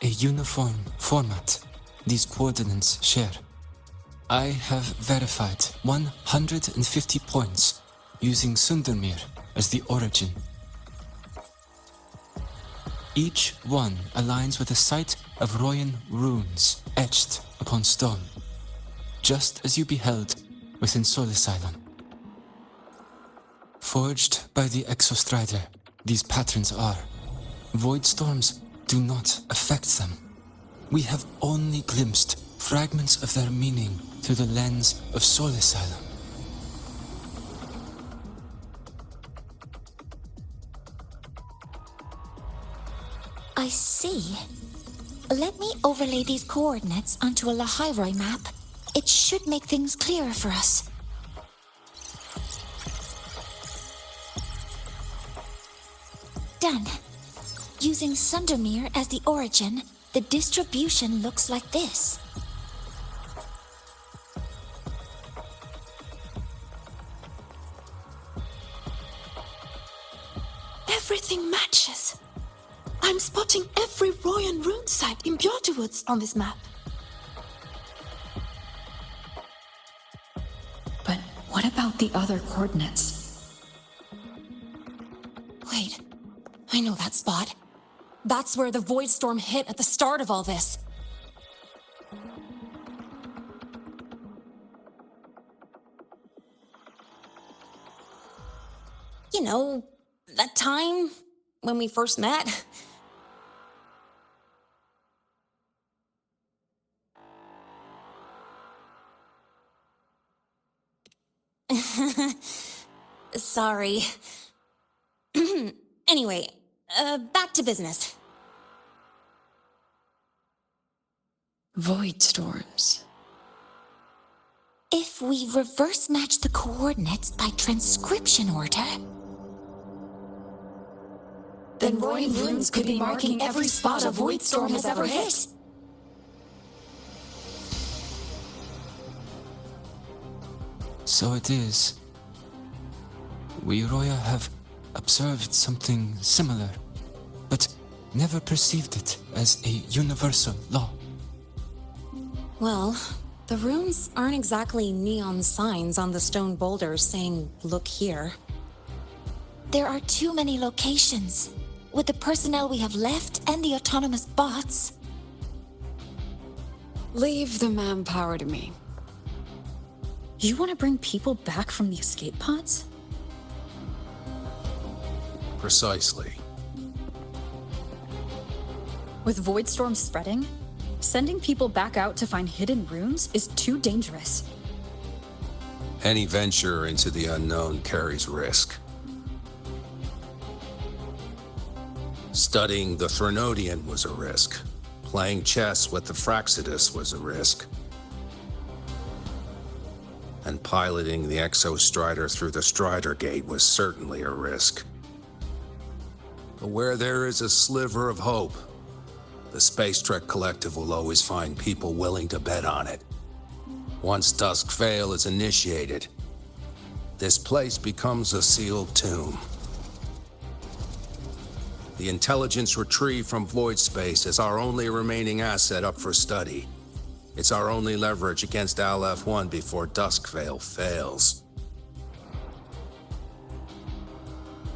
A uniform format these coordinates share. I have verified 150 points using Sundermere as the origin. Each one aligns with a site of Royan runes etched upon stone, just as you beheld within Solisylon. Forged by the Exostrider, these patterns are. Void storms do not affect them. We have only glimpsed fragments of their meaning through the lens of Solisylon. I see. Let me overlay these coordinates onto a Lahai-Roi map. It should make things clearer for us. Done. Using Sundermere as the origin, the distribution looks like this. Everything matches. I'm spotting every Royan rune site in Bjarterwoods on this map. But what about the other coordinates? Wait, I know that spot. That's where the void storm hit at the start of all this. You know, that time when we first met. Sorry. Anyway, back to business. Void storms. If we reverse match the coordinates by transcription order, then Royan runes could be marking every spot a void storm has ever hit. So it is. We Roya have observed something similar, but never perceived it as a universal law. Well, the runes aren't exactly neon signs on the stone boulders saying, "Look here." there are too many locations. With the personnel we have left and the autonomous bots. Leave the manpower to me. You want to bring people back from the escape pods? Precisely. With Void Storm spreading, sending people back out to find hidden runes is too dangerous. Any venture into the unknown carries risk. Studying the Threnodian was a risk. Playing chess with the Fraxidus was a risk. And piloting the Exostrider through the Strider Gate was certainly a risk. But where there is a sliver of hope, the Space Trek Collective will always find people willing to bet on it. Once Dusk Vale is initiated, this place becomes a sealed tomb. The intelligence retrieved from void space is our only remaining asset up for study. It's our only leverage against Aleph-1 before Dusk Vale fails.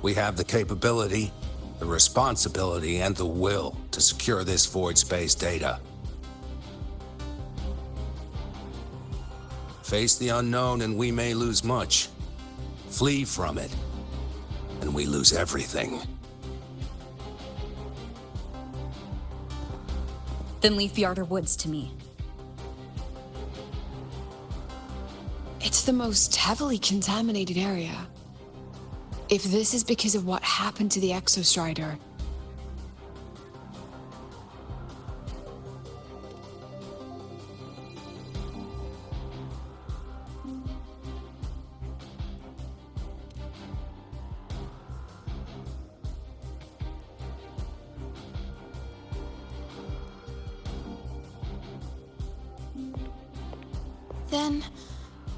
We have the capability, the responsibility, and the will to secure this void space data. Face the unknown and we may lose much. Flee from it, and we lose everything. Then leave the Outer Woods to me. It's the most heavily contaminated area. If this is because of what happened to the Exostrider,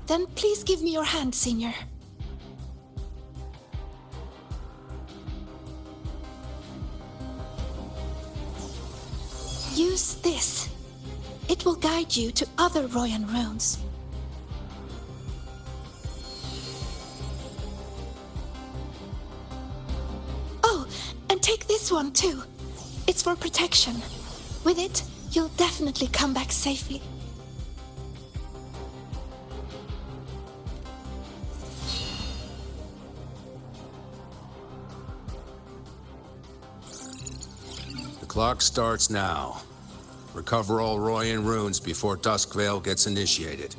Then please give me your hand, Senior. Use this. It will guide you to other Royan runes. Oh, and take this one too. It's for protection. With it, you'll definitely come back safely. The clock starts now. Recover all Royan runes before Dusk Vale gets initiated.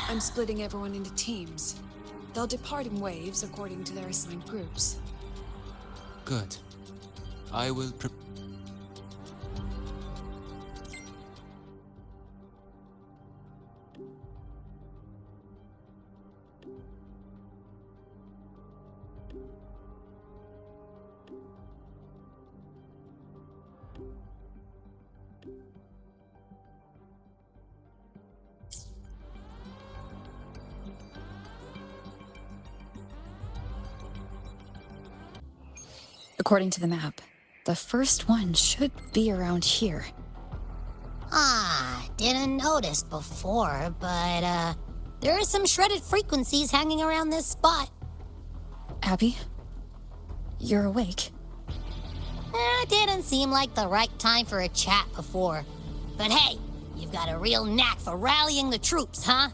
I'm splitting everyone into teams. They'll depart in waves according to their assigned groups. Good. I will According to the map, the first one should be around here. Didn't notice before, but, there are some shredded frequencies hanging around this spot. Abby? You're awake. Didn't seem like the right time for a chat before. But hey, you've got a real knack for rallying the troops, huh?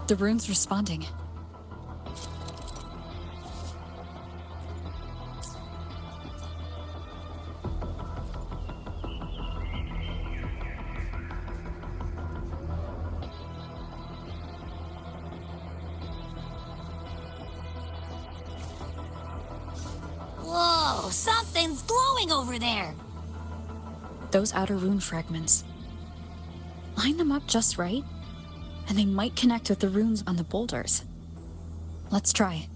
The rune's responding. Whoa, something's glowing over there. Those outer rune fragments. Line them up just right, and they might connect with the runes on the boulders. Let's try.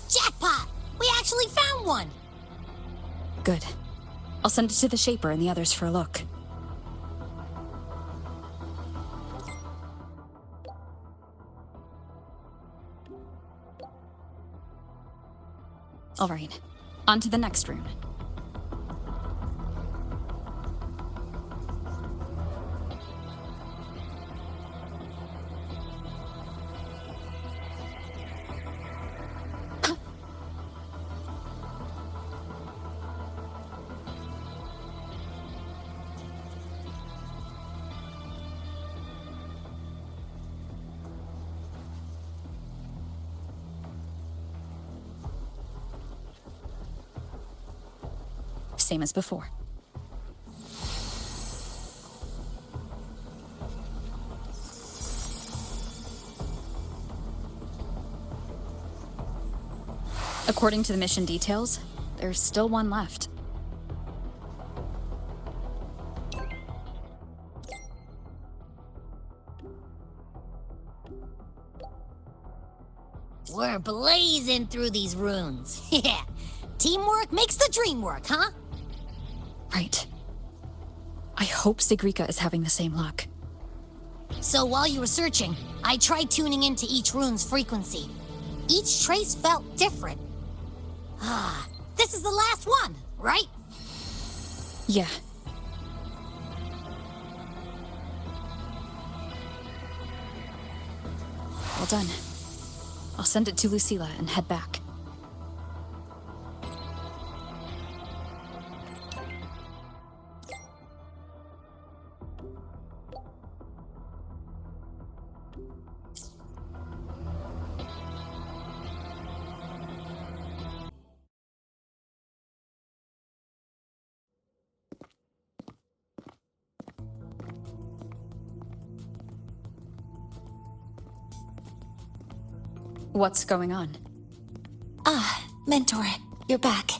Jackpot! We actually found one! Good. I'll send it to the Shaper and the others for a look. All right, on to the next rune. Same as before. According to the mission details, there's still one left. We're blazing through these runes. Yeah. Teamwork makes the dream work, huh? Right. I hope Sigrika is having the same luck. So while you were searching, I tried tuning into each rune's frequency. Each trace felt different. This is the last one, right? Yeah. Well done. I'll send it to Lucilla and head back. What's going on? Mentor, you're back.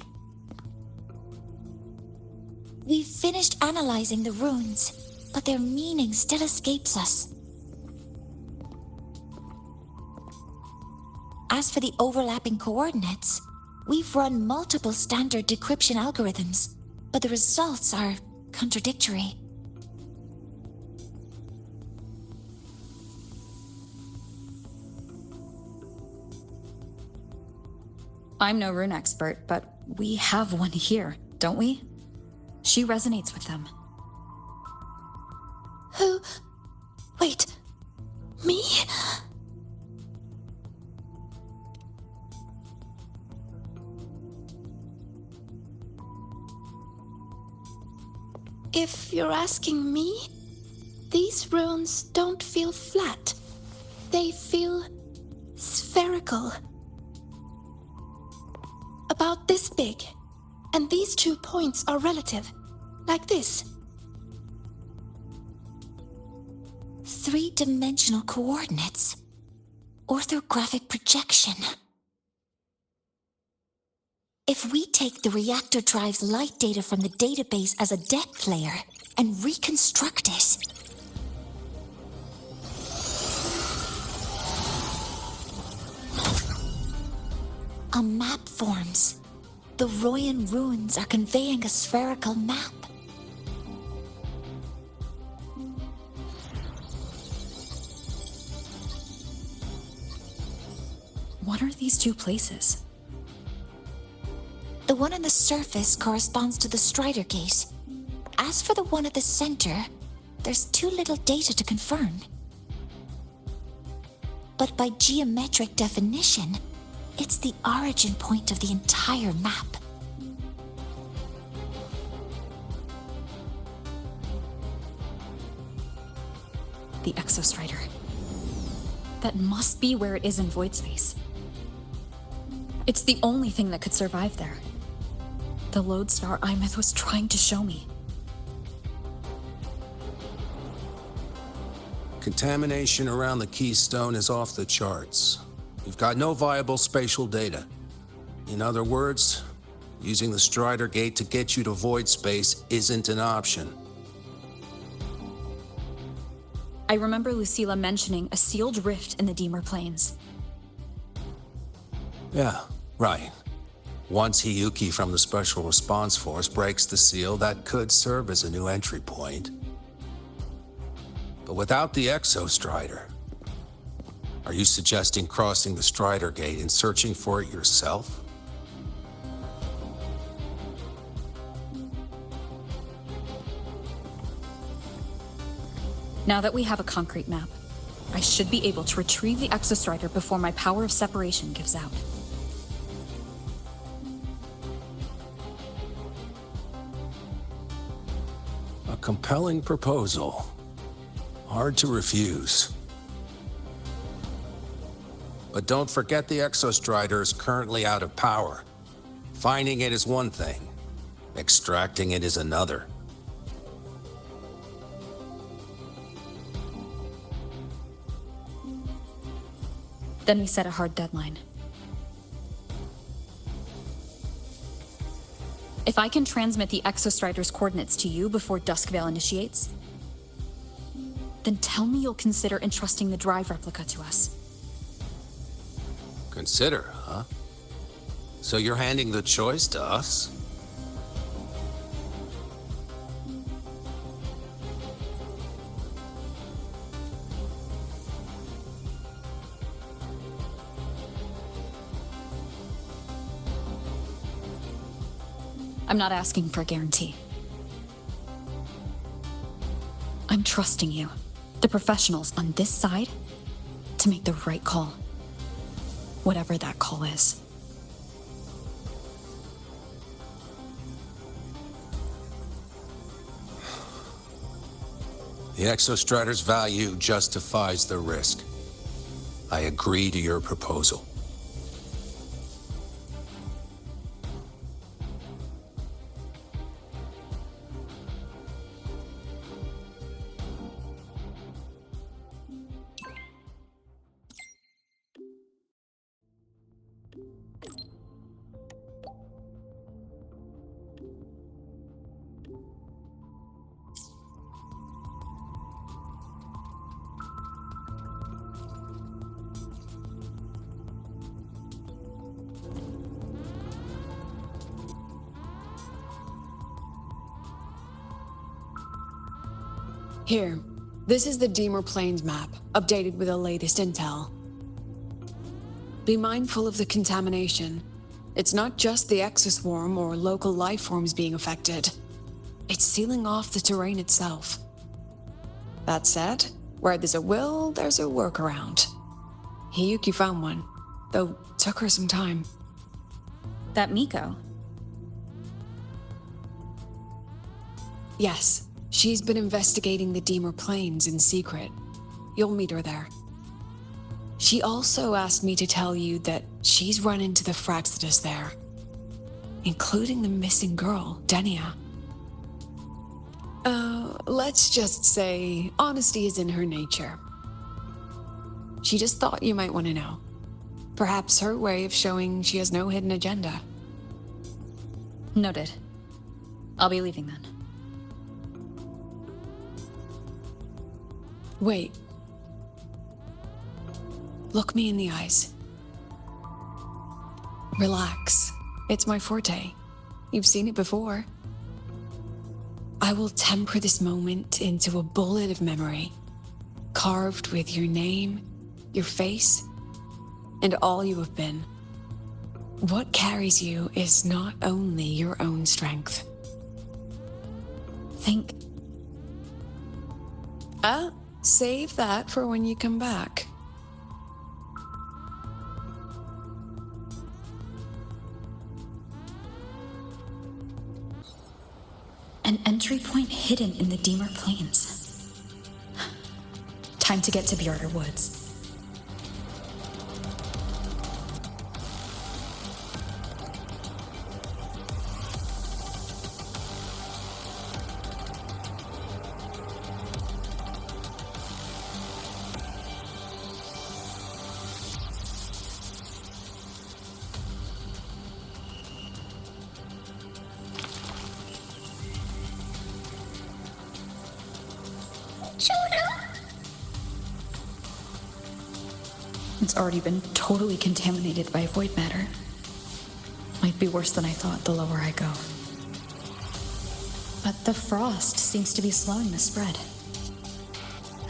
We've finished analyzing the runes, but their meaning still escapes us. As for the overlapping coordinates, we've run multiple standard decryption algorithms, but the results are contradictory. I'm no rune expert, but we have one here, don't we? She resonates with them. Who? Wait. Me? if you're asking me, these runes don't feel flat. They feel spherical. About this big. And these 2 points are relative. Like this. 3-dimensional coordinates. Orthographic projection. If we take the reactor drive's light data from the database as a depth layer and reconstruct it, a map forms. The Royan ruins are conveying a spherical map. What are these 2 places? The one on the surface corresponds to the Strider Gate. As for the one at the center, there's too little data to confirm. But by geometric definition, it's the origin point of the entire map. The Exostrider. That must be where it is in void space. It's the only thing that could survive there. The lodestar Imeth was trying to show me. Contamination around the keystone is off the charts. We've got no viable spatial data. In other words, using the Strider Gate to get you to void space isn't an option. I remember Lucilla mentioning a sealed rift in the Deemer Plains. Yeah, right. Once Hiyuki from the Special Response Force breaks the seal, that could serve as a new entry point. But without the Exostrider, are you suggesting crossing the Strider Gate and searching for it yourself? Now that we have a concrete map, I should be able to retrieve the Exostrider before my power of separation gives out. A compelling proposal. Hard to refuse. But don't forget the Exostrider is currently out of power. Finding it is one thing. Extracting it is another. Then we set a hard deadline. If I can transmit the Exostrider's coordinates to you before Duskvale initiates, then tell me you'll consider entrusting the drive replica to us. Consider, huh? So you're handing the choice to us? I'm not asking for a guarantee. I'm trusting you, the professionals on this side, to make the right call. Whatever that call is. The Exostrider's value justifies the risk. I agree to your proposal. Here, this is the Deemer Plains map, updated with the latest intel. Be mindful of the contamination. It's not just the exoswarm or local life forms being affected. It's sealing off the terrain itself. That said, where there's a will, there's a workaround. Hiyuki found one, though took her some time. That Miko? Yes, she's been investigating the Deemer Plains in secret. You'll meet her there. She also asked me to tell you that she's run into the Fraxidus there, including the missing girl, Denia. Let's just say honesty is in her nature. She just thought you might want to know. Perhaps her way of showing she has no hidden agenda. Noted. I'll be leaving then. Wait. Look me in the eyes. Relax. It's my forte. You've seen it before. I will temper this moment into a bullet of memory, carved with your name, your face, and all you have been. What carries you is not only your own strength. Think. Save that for when you come back. An entry point hidden in the Deemer Plains. Time to get to Bjarter Woods. It's already been totally contaminated by void matter. Might be worse than I thought the lower I go. But the frost seems to be slowing the spread.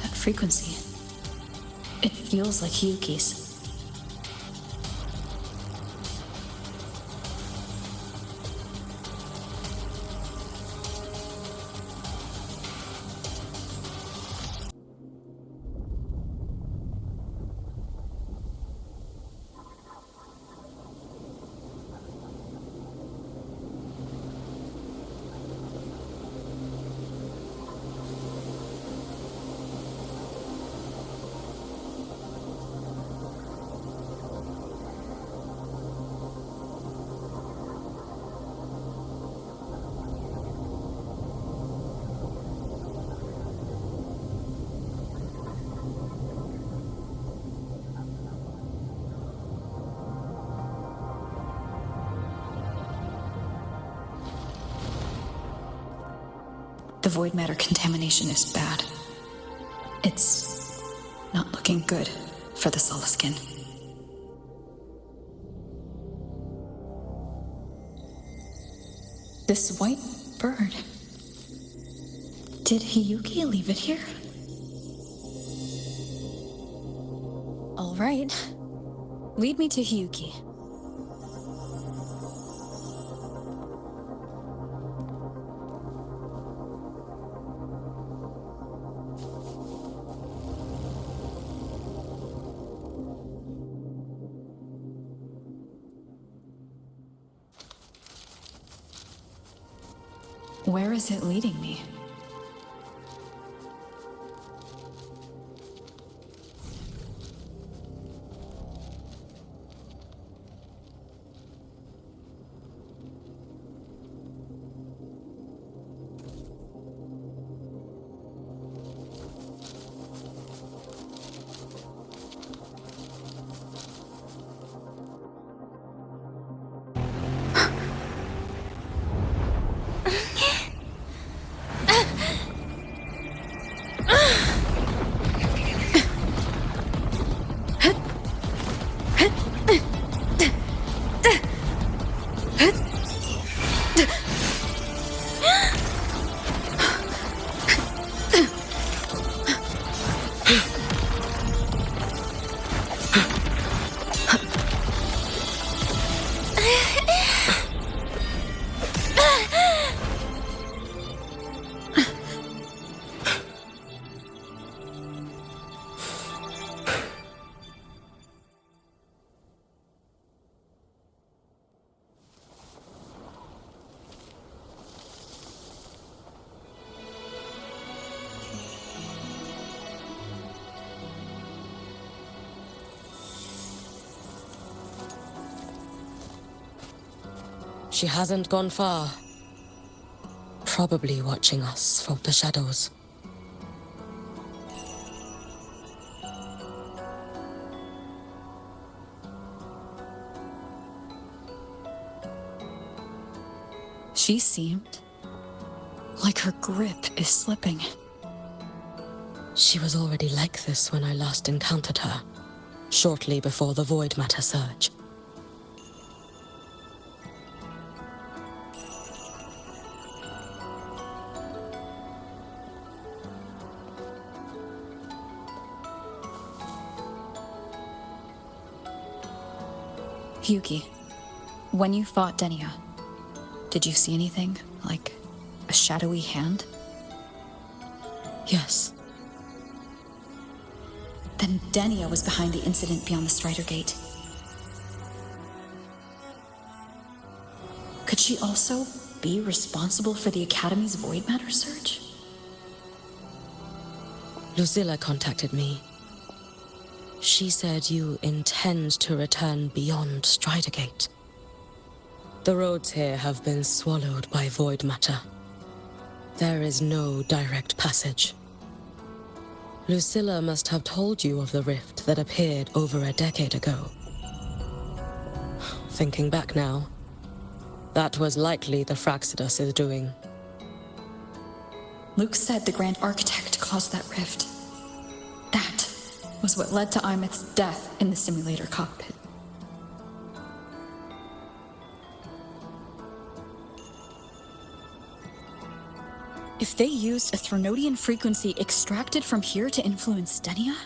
That frequency. It feels like Hyuki's. The void matter contamination is bad. It's not looking good for the Solaskin. This white bird. Did Hyuki leave it here? All right. Lead me to Hyuki. Where is it leading me? She hasn't gone far. Probably watching us from the shadows. She seemed like her grip is slipping. She was already like this when I last encountered her, shortly before the void matter surge. Yuki, when you fought Denia, did you see anything, like a shadowy hand? Yes. Then Denia was behind the incident beyond the Strider Gate. Could she also be responsible for the Academy's void matter surge? Lucilla contacted me. She said you intend to return beyond Strider Gate. The roads here have been swallowed by void matter. There is no direct passage. Lucilla must have told you of the rift that appeared over a decade ago. Thinking back now, that was likely the Fraxidus' doing. Luke said the Grand Architect caused that rift. That was what led to Imeth's death in the simulator cockpit. If they used a Threnodian frequency extracted from here to influence Denia,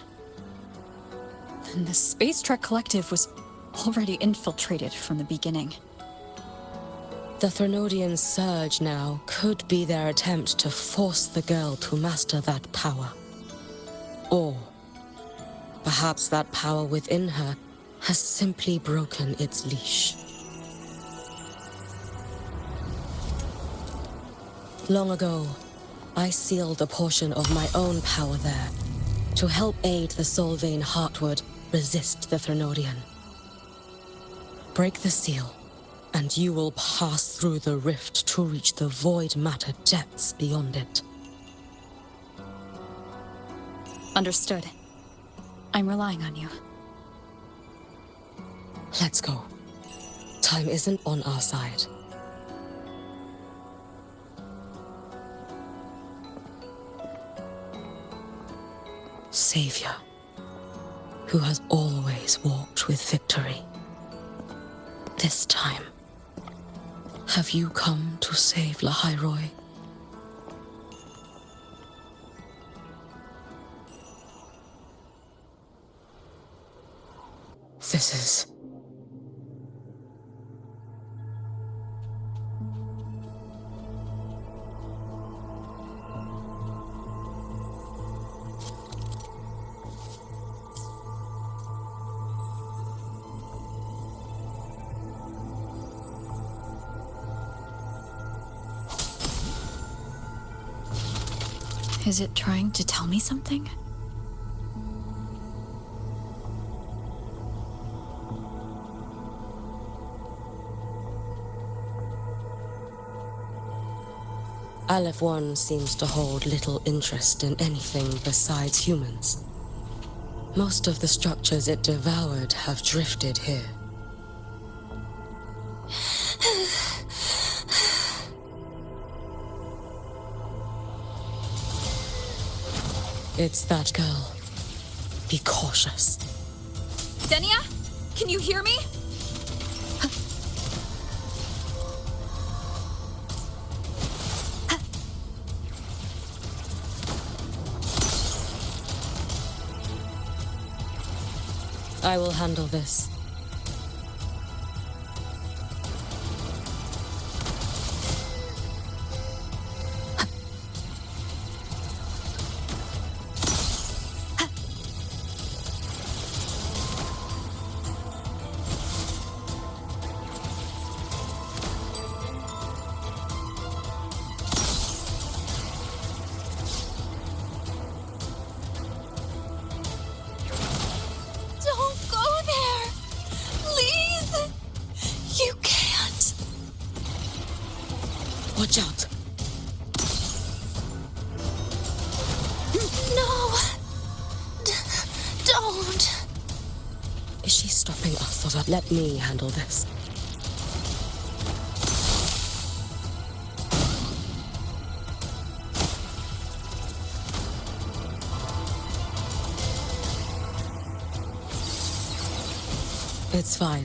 then the Space Trek Collective was already infiltrated from the beginning. The Threnodian surge now could be their attempt to force the girl to master that power. Or perhaps that power within her has simply broken its leash. Long ago, I sealed a portion of my own power there to help aid the Solvane Heartwood resist the Threnodian. Break the seal, and you will pass through the rift to reach the void matter depths beyond it. Understood. I'm relying on you. Let's go. Time isn't on our side. Savior, who has always walked with victory. This time, have you come to save Lahai-Roi? This is... Is it trying to tell me something? Aleph 1 seems to hold little interest in anything besides humans. Most of the structures it devoured have drifted here. It's that girl. Be cautious. Denia? Can you hear me? I will handle this. Don't go there! Watch out. No! Don't! Is she stopping us or let me handle this? It's fine.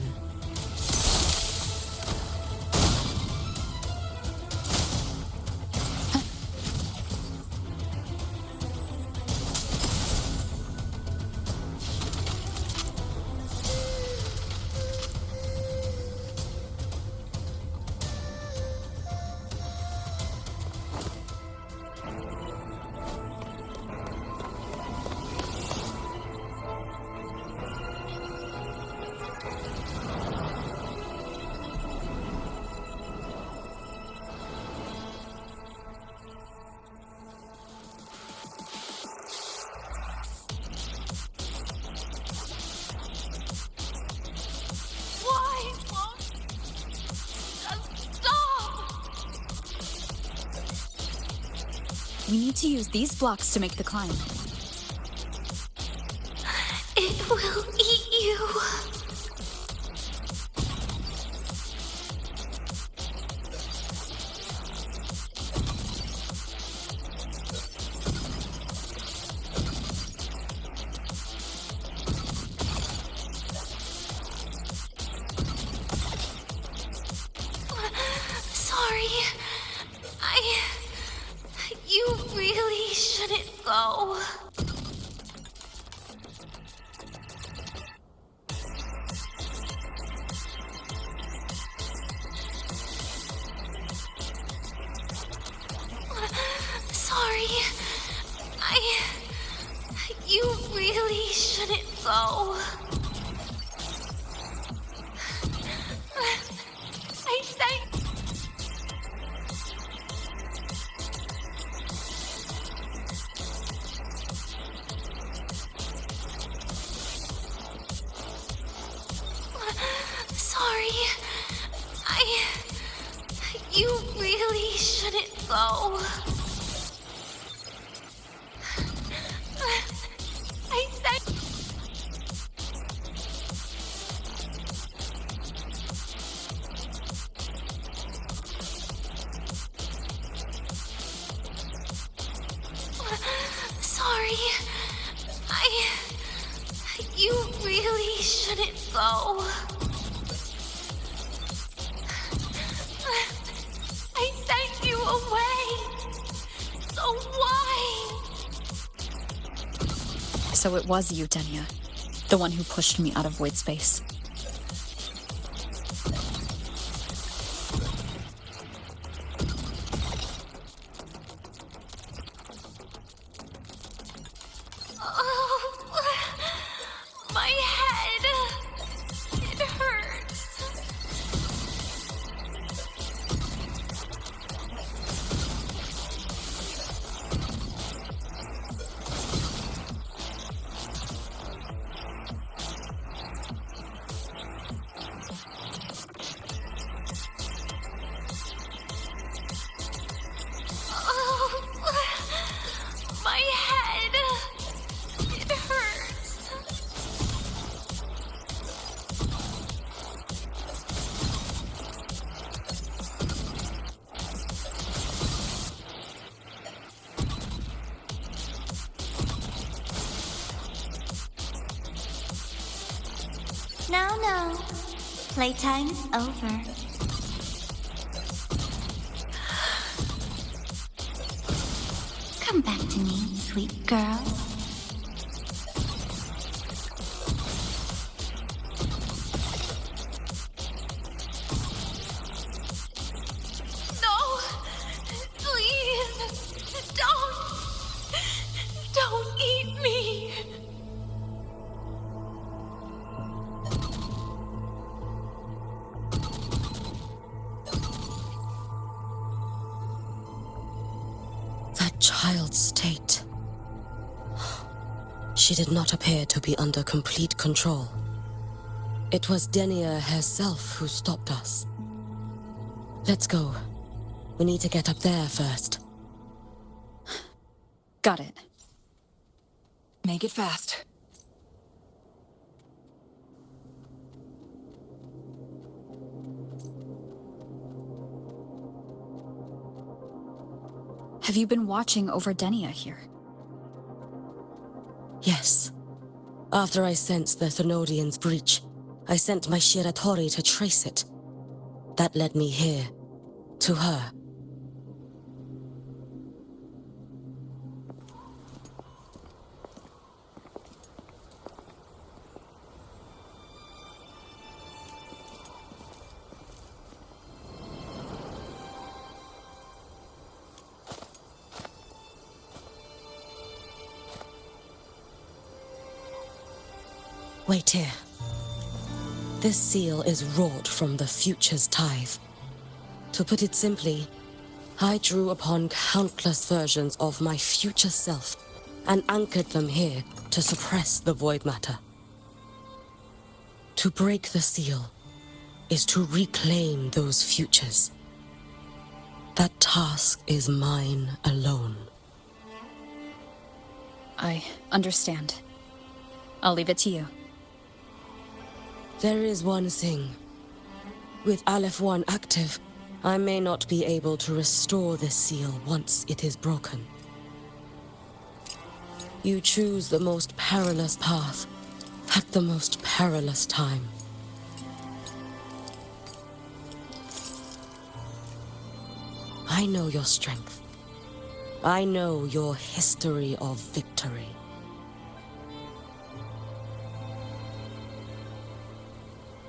Why won't just stop? We need to use these blocks to make the climb. It will eat you. Sorry. You really shouldn't go. Sorry. You really shouldn't go. I say. Sorry. You really shouldn't go. I said. Sorry. You really shouldn't go. I sent you away. So why? So it was you, Denia, the one who pushed me out of void space. My head. It hurts. My head. It hurts. No. Playtime's over. Come back to me, sweet girl. No! Please! Don't eat me! That child's state. She did not appear to be under complete control. It was Denia herself who stopped us. Let's go. We need to get up there first. Got it. Make it fast. Have you been watching over Denia here? Yes. After I sensed the Thenodian's breach, I sent my Shiratori to trace it. That led me here, to her. Wait here. This seal is wrought from the future's tithe. To put it simply, I drew upon countless versions of my future self and anchored them here to suppress the void matter. To break the seal is to reclaim those futures. That task is mine alone. I understand. I'll leave it to you. There is one thing. With Aleph 1 active, I may not be able to restore this seal once it is broken. You choose the most perilous path at the most perilous time. I know your strength. I know your history of victory.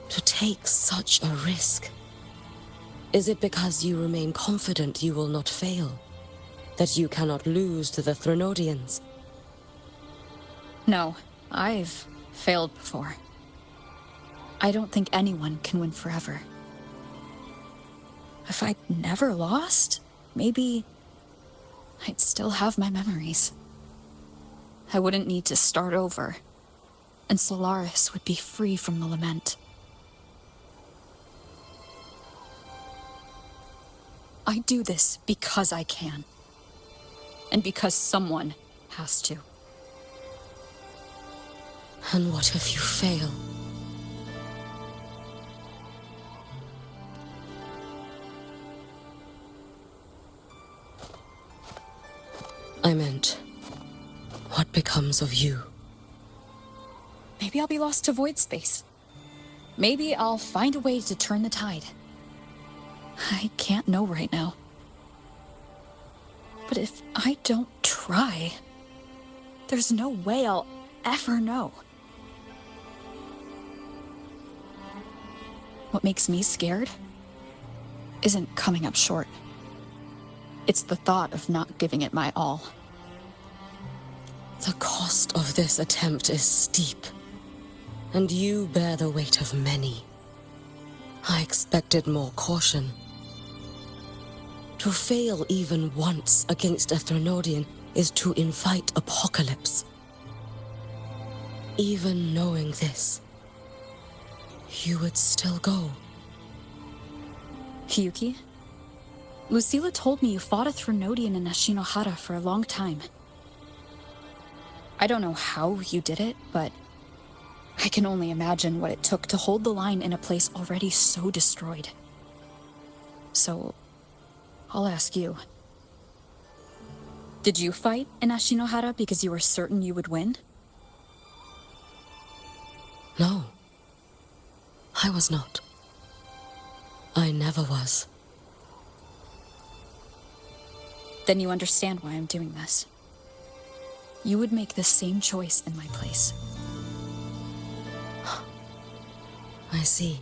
To take such a risk? Is it because you remain confident you will not fail? That you cannot lose to the Thenodians? No, I've failed before. I don't think anyone can win forever. If I'd never lost, maybe I'd still have my memories. I wouldn't need to start over, and Solaris would be free from the lament. I do this because I can. And because someone has to. And what if you fail? I meant, what becomes of you? Maybe I'll be lost to void space. Maybe I'll find a way to turn the tide. I can't know right now. But if I don't try, there's no way I'll ever know. What makes me scared isn't coming up short. It's the thought of not giving it my all. The cost of this attempt is steep, and you bear the weight of many. I expected more caution. To fail even once against a Thenodian is to invite apocalypse. Even knowing this, you would still go. Hiyuki? Lucilla told me you fought a Thenodian in Ashinohara for a long time. I don't know how you did it, but I can only imagine what it took to hold the line in a place already so destroyed. So, I'll ask you. Did you fight in Ashinohara because you were certain you would win? No. I was not. I never was. Then you understand why I'm doing this. You would make the same choice in my place. I see.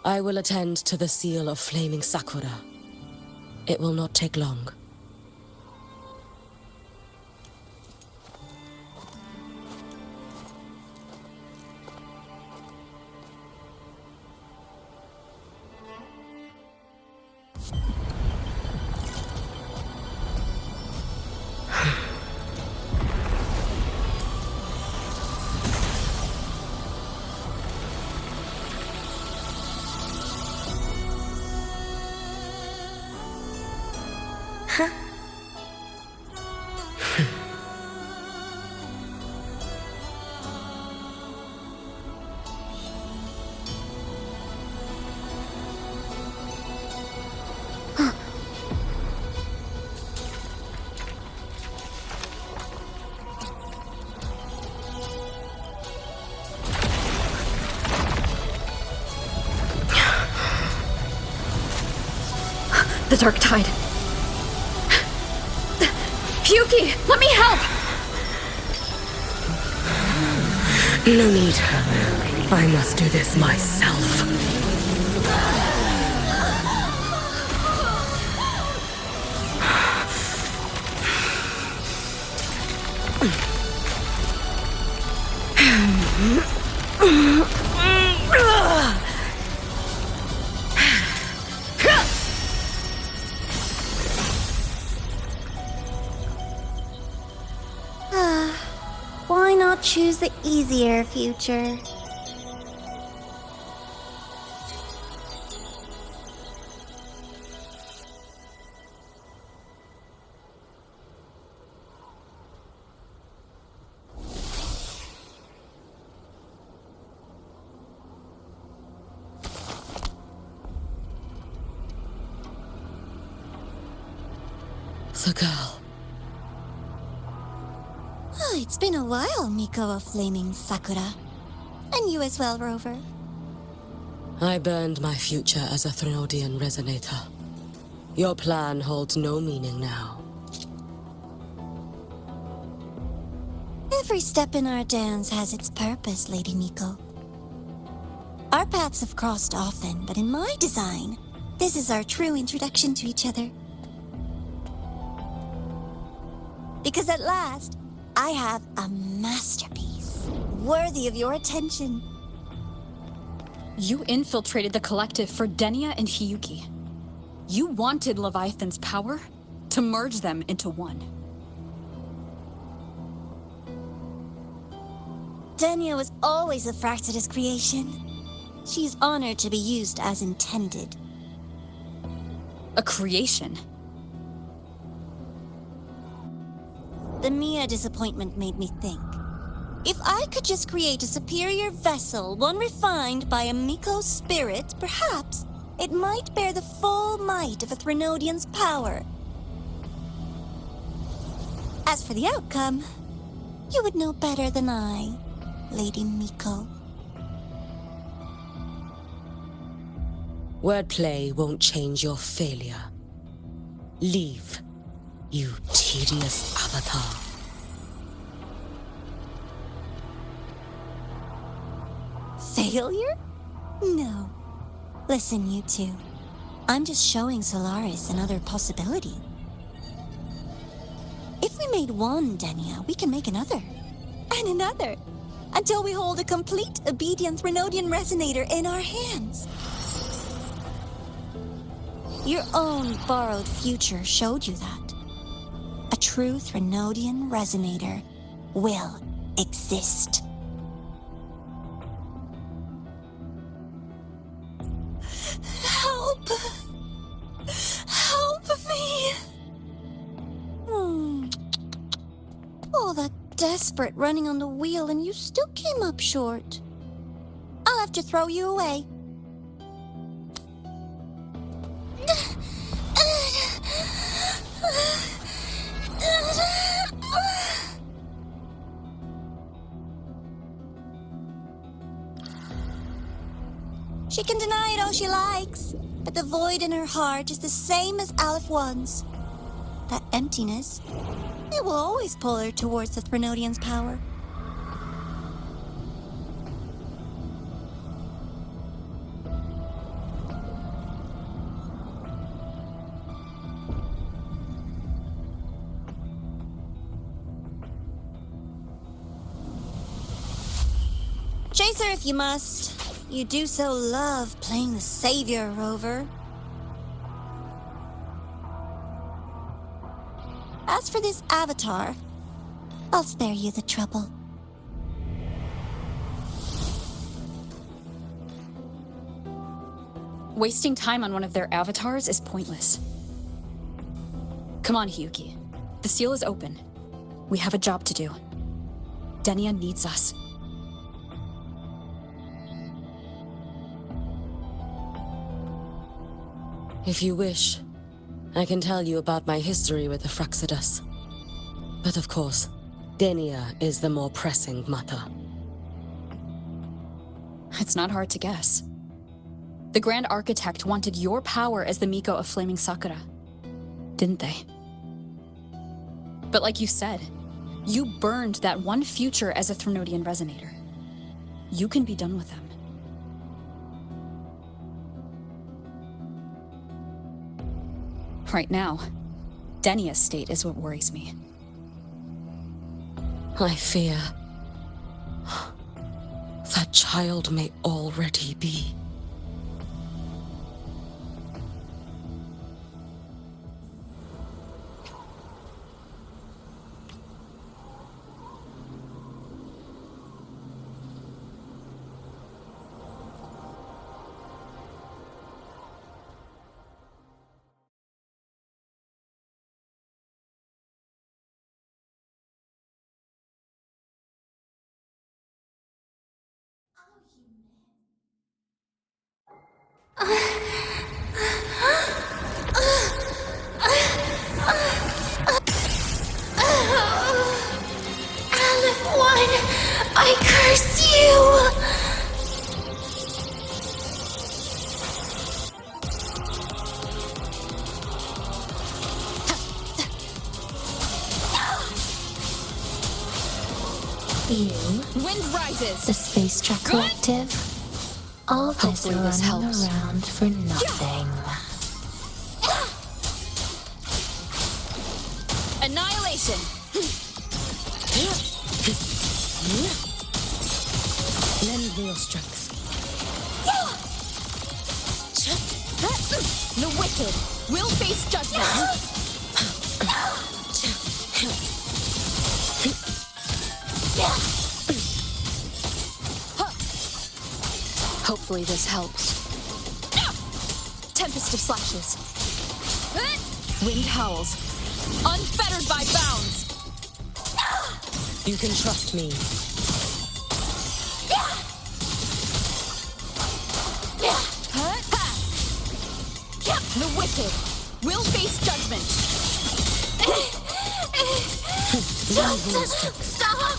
I will attend to the seal of Flaming Sakura. It will not take long. The Dark Tide. Hyuki, let me help! No need. I must do this myself. Why not choose the easier future? The girl. Oh, it's been a while, Miko of Flaming Sakura. And you as well, Rover. I burned my future as a Threnodian resonator. Your plan holds no meaning now. Every step in our dance has its purpose, Lady Miko. Our paths have crossed often, but in my design, this is our true introduction to each other. Because at last, I have a masterpiece, worthy of your attention. You infiltrated the collective for Denia and Hyuki. You wanted Leviathan's power to merge them into one. Denia was always a Fractidus creation. She's honored to be used as intended. A creation? The Mia disappointment made me think. If I could just create a superior vessel, one refined by a Miko spirit, perhaps it might bear the full might of a Threnodian's power. As for the outcome, you would know better than I, Lady Miko. Wordplay won't change your failure. Leave, you tedious avatar. Failure? No. Listen, you two. I'm just showing Solaris another possibility. If we made one Denia, we can make another. And another. Until we hold a complete obedient Threnodian resonator in our hands. Your own borrowed future showed you that. A true Threnodian resonator will exist. Help! Help me! All that desperate running on the wheel and you still came up short. I'll have to throw you away. She can deny it all she likes, but the void in her heart is the same as Aleph One's. That emptiness, it will always pull her towards the Threnodian's power. Chase her if you must. You do so love playing the savior, Rover. As for this avatar, I'll spare you the trouble. Wasting time on one of their avatars is pointless. Come on, Hyuki. The seal is open. We have a job to do. Denia needs us. If you wish, I can tell you about my history with the Fractidus. But of course, Denia is the more pressing matter. It's not hard to guess. The Grand Architect wanted your power as the Miko of Flaming Sakura, didn't they? But like you said, you burned that one future as a Threnodian Resonator. You can be done with them. Right now, Denia's state is what worries me. I fear that child may already be. Aleph One, I curse you! Wind rises! The Space Track Collective. All this Hopefully this running helps. around for nothing. Annihilation! Lend me your strength. The wicked will face judgment! Hopefully this helps. Tempest of slashes. Wind howls. Unfettered by bounds. You can trust me. The wicked will face judgment. Just stop!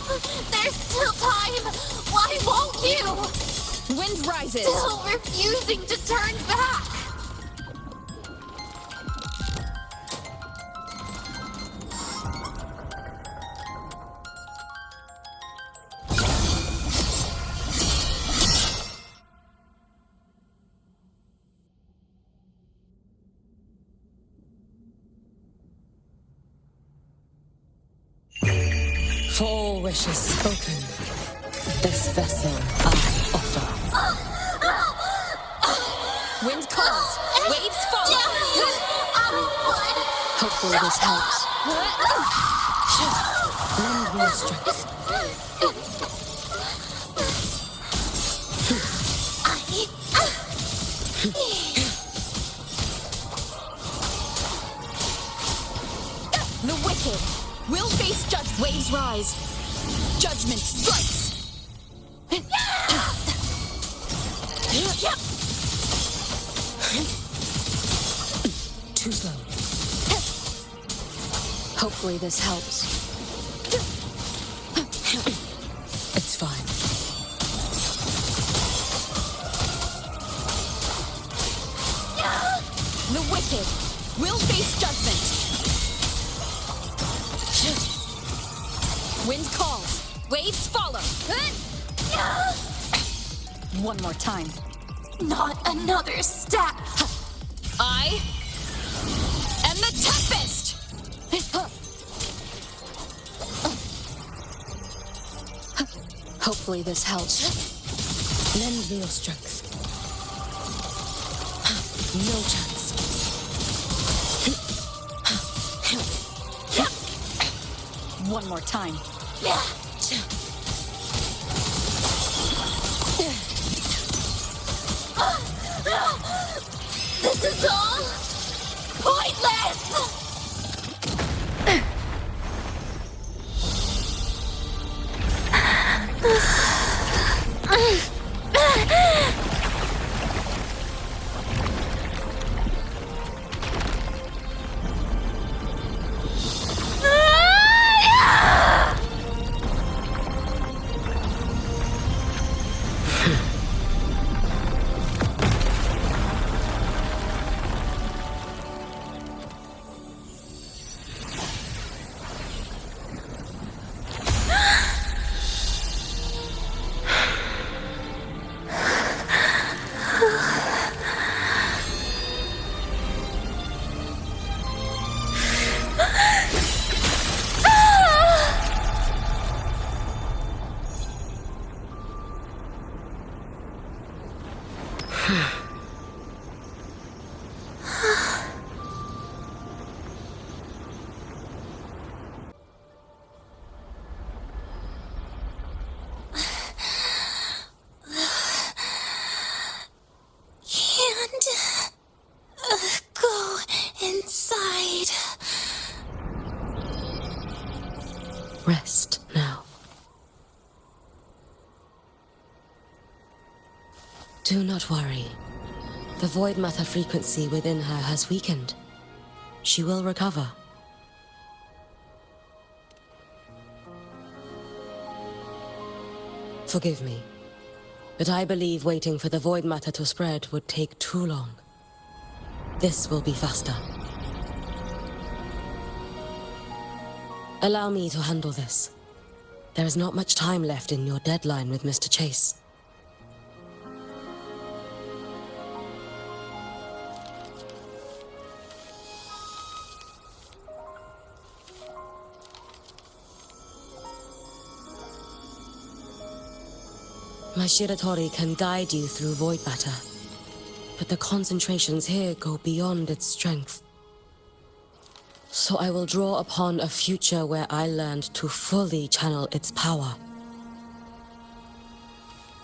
There's still time! Why won't you? Wind rises. Still refusing to turn back! For all wishes spoken, this vessel I offer. Wind calls. Waves follow. Hopefully this helps. Lend me your strength. The wicked will face judgment. Waves rise. Judgment strikes. Too slow. Hopefully this helps. It's fine. The wicked will face judgment. Wind calls. Waves follow. One more time. Not another step! I am the Tempest! Hopefully this helps. Lend me your strength. No chance. One more time. This is all pointless! Go inside. Rest now. Do not worry. The void matter frequency within her has weakened. She will recover. Forgive me, but I believe waiting for the void matter to spread would take too long. This will be faster. Allow me to handle this. There is not much time left in your deadline with Mr. Chase. My Shiratori can guide you through void matter, but the concentrations here go beyond its strength. So I will draw upon a future where I learned to fully channel its power.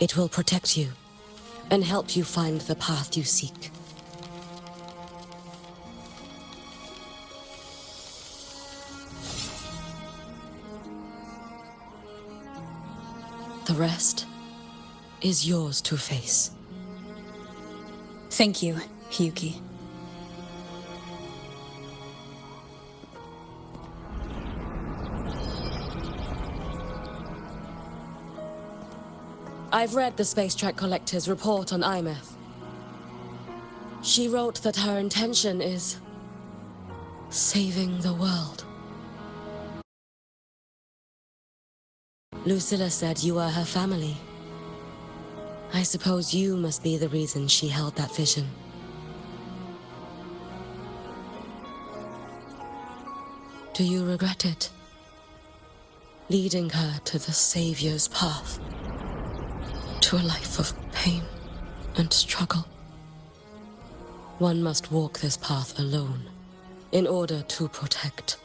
It will protect you and help you find the path you seek. The rest is yours to face. Thank you, Hiyuki. I've read the Space Track Collector's report on Imeth. She wrote that her intention is saving the world. Lucilla said you are her family. I suppose you must be the reason she held that vision. Do you regret it? Leading her to the Savior's path? To a life of pain and struggle? One must walk this path alone in order to protect.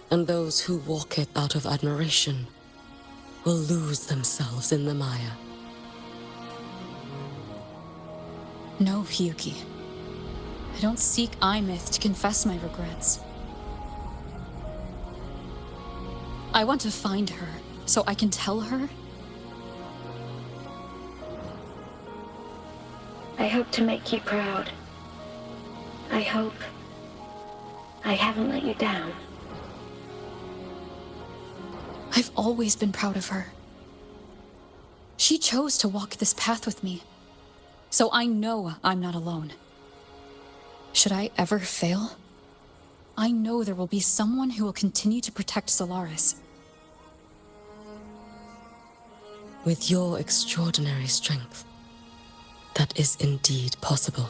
And those who walk it out of admiration will lose themselves in the mire. No, Hiyuki. I don't seek Imeth to confess my regrets. I want to find her, so I can tell her. I hope to make you proud. I hope I haven't let you down. I've always been proud of her. She chose to walk this path with me, so I know I'm not alone. Should I ever fail, I know there will be someone who will continue to protect Solaris. With your extraordinary strength, that is indeed possible.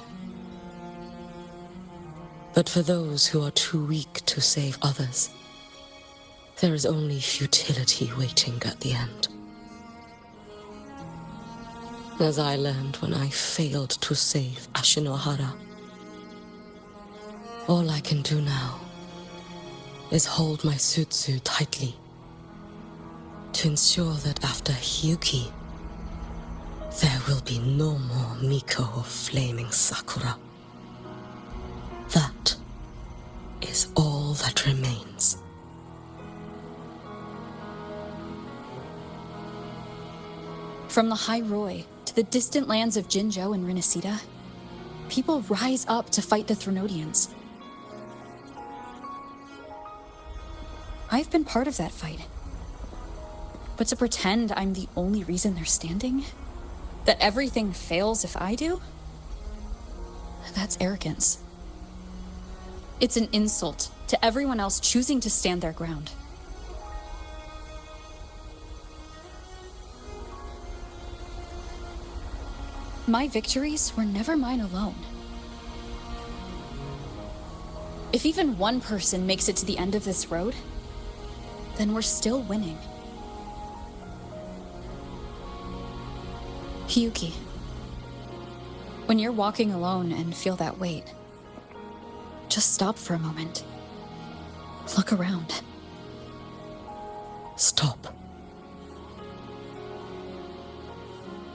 But for those who are too weak to save others, there is only futility waiting at the end. As I learned when I failed to save Ashinohara, all I can do now is hold my Sutsu tightly to ensure that after Hiyuki, there will be no more Miko of Flaming Sakura. That is all that remains. From Lahai-Roi to the distant lands of Jinzhou and Rinasida, people rise up to fight the Threnodians. I've been part of that fight. But to pretend I'm the only reason they're standing? That everything fails if I do? That's arrogance. It's an insult to everyone else choosing to stand their ground. My victories were never mine alone. If even one person makes it to the end of this road, then we're still winning. Hiyuki, when you're walking alone and feel that weight, just stop for a moment. Look around. Stop.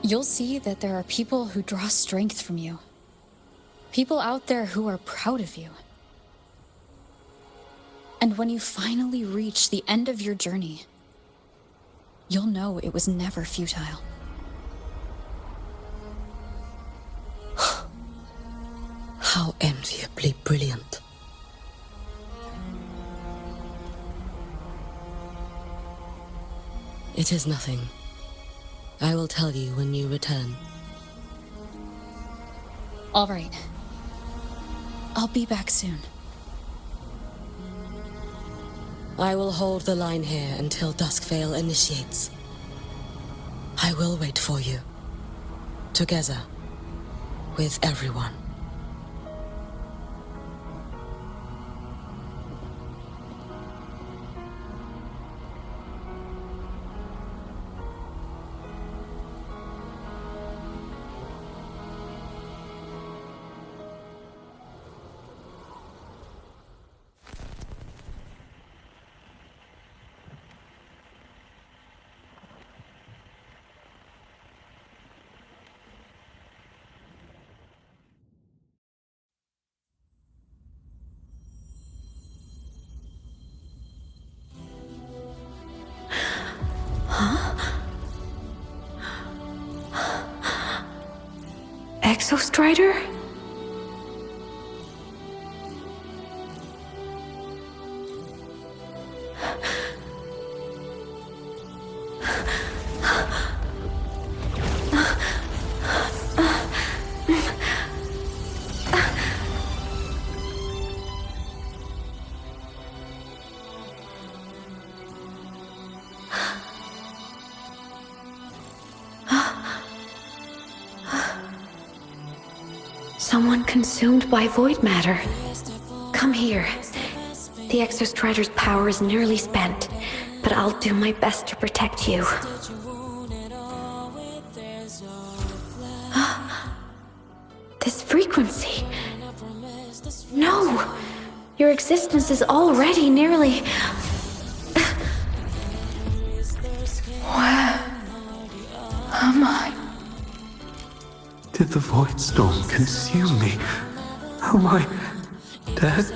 You'll see that there are people who draw strength from you. People out there who are proud of you. And when you finally reach the end of your journey, you'll know it was never futile. How enviably brilliant. It is nothing. I will tell you when you return. All right. I'll be back soon. I will hold the line here until Duskvale initiates. I will wait for you. Together. With everyone. Exostrider? Someone consumed by void matter. Come here. The Exostrider's power is nearly spent, but I'll do my best to protect you. This frequency. No! Your existence is already nearly... Where am I? Did the void storm consume me? Am I dead?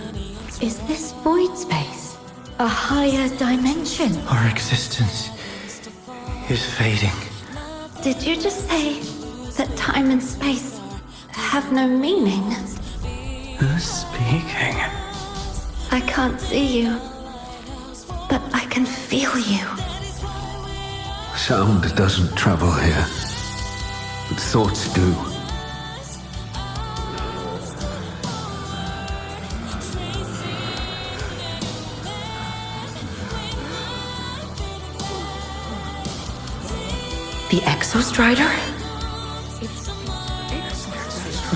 Is this void space a higher dimension? Our existence is fading. Did you just say that time and space have no meaning? Who's speaking? I can't see you, but I can feel you. Sound doesn't travel here, but thoughts do. The Exostrider?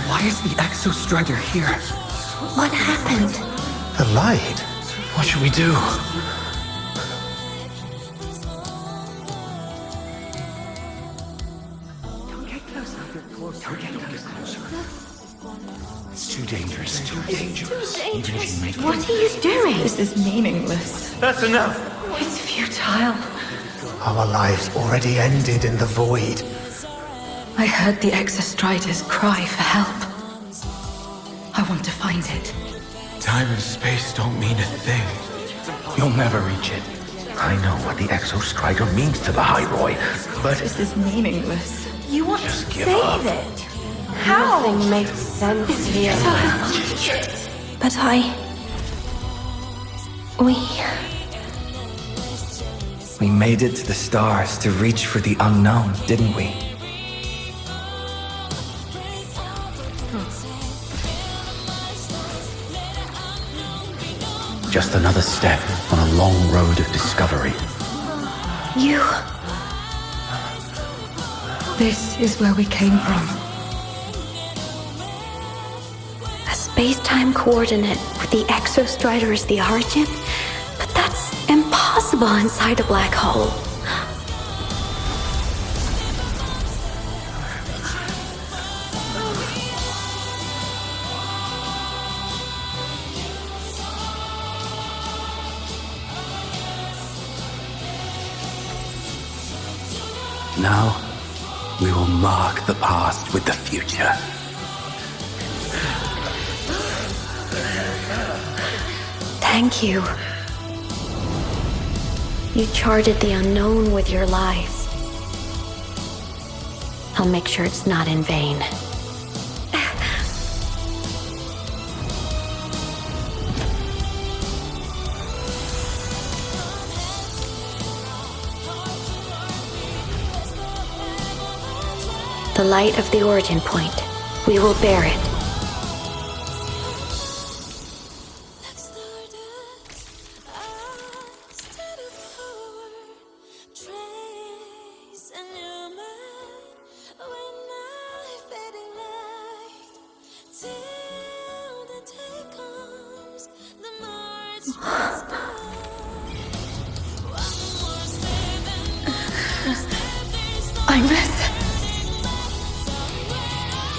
Why is the Exostrider here? What happened? The light? What should we do? It's too dangerous. Too dangerous. Even if you make it. What are you doing? This is meaningless. That's enough. It's futile. Our lives already ended in the void. I heard the Exostriders cry for help. I want to find it. Time and space don't mean a thing. You'll never reach it. I know what the Exostrider means to the Lahai-Roi, but... This is meaningless. You want Just to give save up. it? How? Nothing makes sense here. But We made it to the stars to reach for the unknown, didn't we? Just another step on a long road of discovery. You... This is where we came from. A space-time coordinate with the Exostrider as the origin? But that's impossible inside a black hole. Now, we will mark the past with the future. Thank you. You charted the unknown with your lives. I'll make sure it's not in vain. The light of the origin point. We will bear it.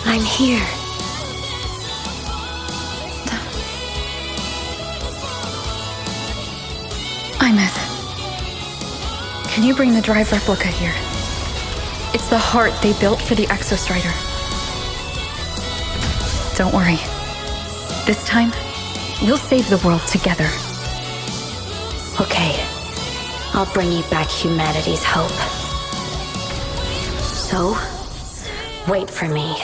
I'm here. Imeth, can you bring the drive replica here? It's the heart they built for the Exostrider. Don't worry. This time, we'll save the world together. Okay. I'll bring you back humanity's hope. So, wait for me.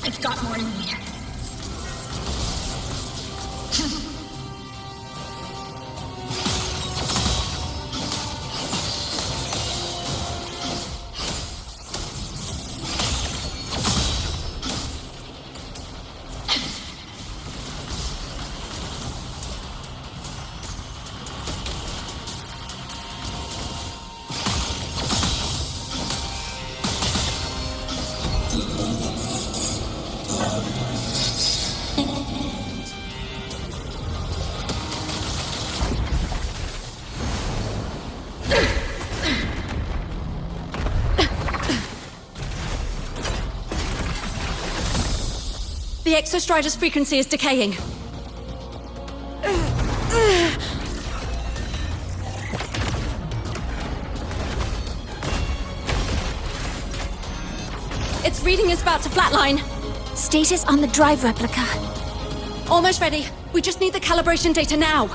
I've got more in me. The Exostrider's frequency is decaying. Its reading is about to flatline. Status on the drive replica. Almost ready. We just need the calibration data now.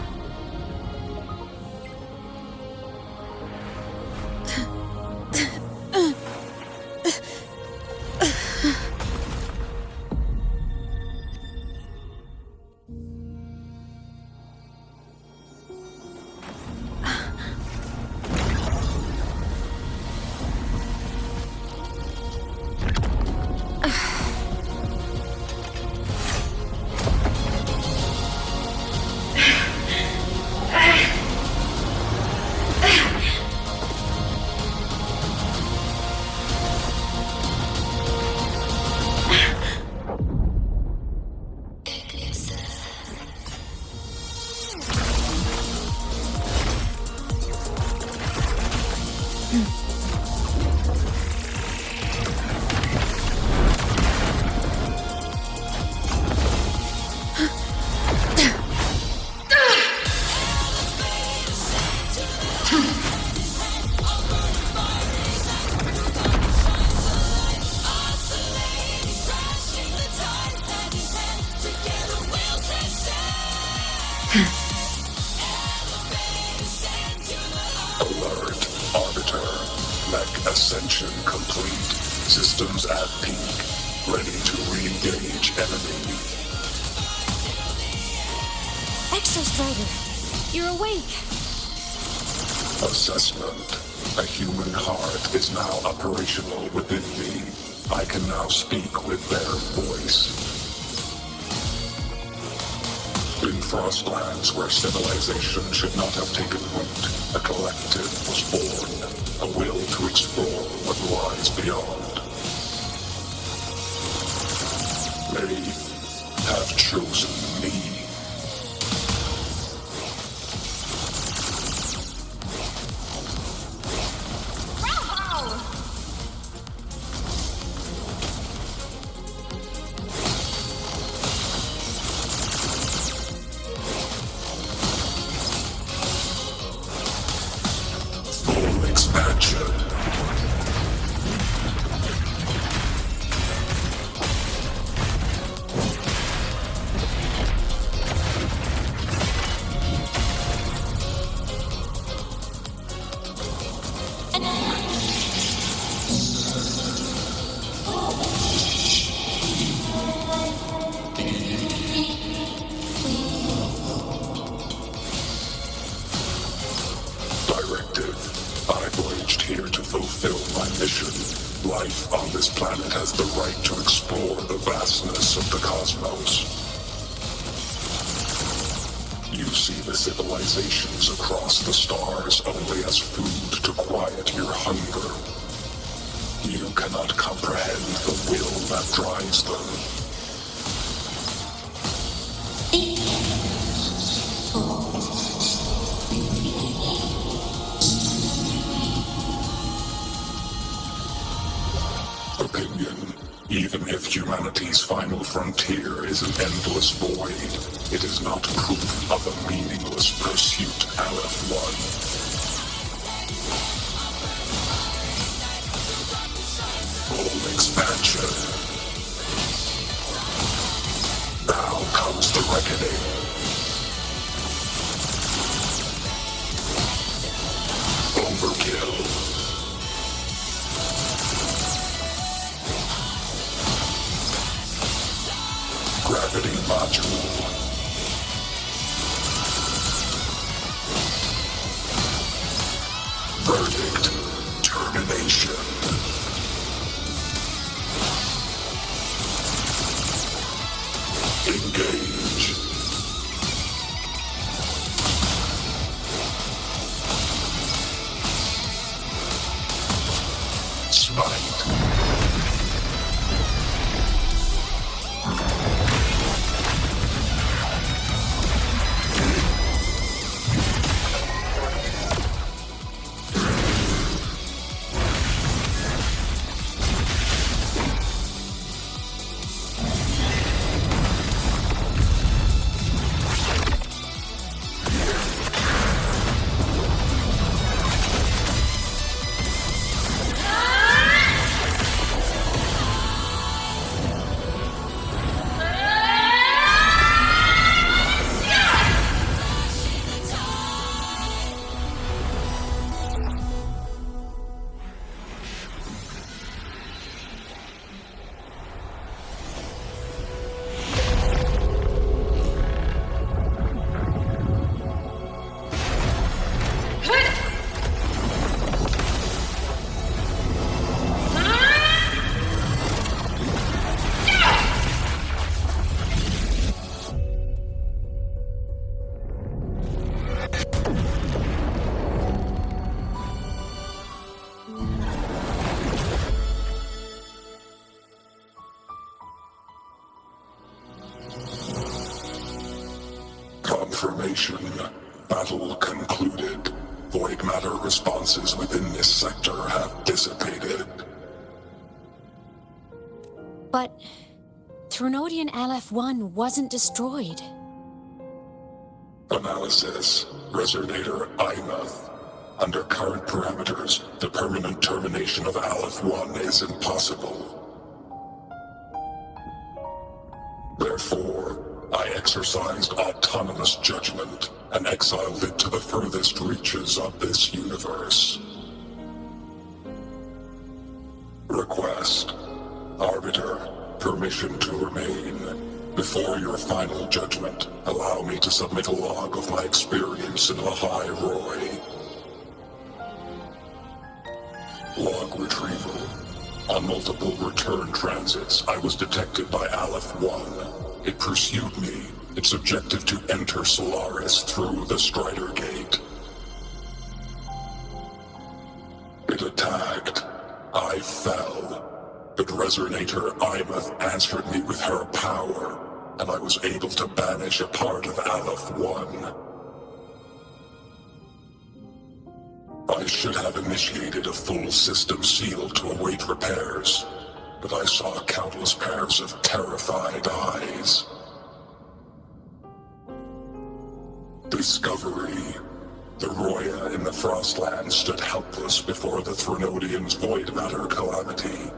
at peak, ready to re-engage enemy. Exostrider, you're awake. Assessment. A human heart is now operational within me. I can now speak with their voice. In Frostlands, where civilization should not have taken root, a collective was born, a will to explore what lies beyond. They have chosen me. Life on this planet has the right to explore the vastness of the cosmos. You see the civilizations across the stars only as food to quiet your hunger. You cannot comprehend the will that drives them. Opinion. Even if humanity's final frontier is an endless void, it is not proof of a meaningless pursuit, Aleph-1. Full expansion. Now comes the reckoning. Overkill. Gravity module. Verdict. Termination. Engage. Smite. Confirmation. Battle concluded. Void matter responses within this sector have dissipated. But Threnodian Aleph-1 wasn't destroyed. Analysis. Resonator Imath. Under current parameters, the permanent termination of Aleph-1 is impossible. Therefore, I exercised autonomous judgment and exiled it to the furthest reaches of this universe. Request. Arbiter, permission to remain. Before your final judgment, allow me to submit a log of my experience in Lahai-Roi. Log retrieval. On multiple return transits, I was detected by Aleph-1. It pursued me, its objective to enter Solaris through the Strider Gate. It attacked. I fell. But Resonator Imeth answered me with her power, and I was able to banish a part of Aleph-1. I should have initiated a full system seal to await repairs, but I saw countless pairs of terrified eyes. Discovery. The Roya in the Frostland stood helpless before the Threnodian's void matter calamity.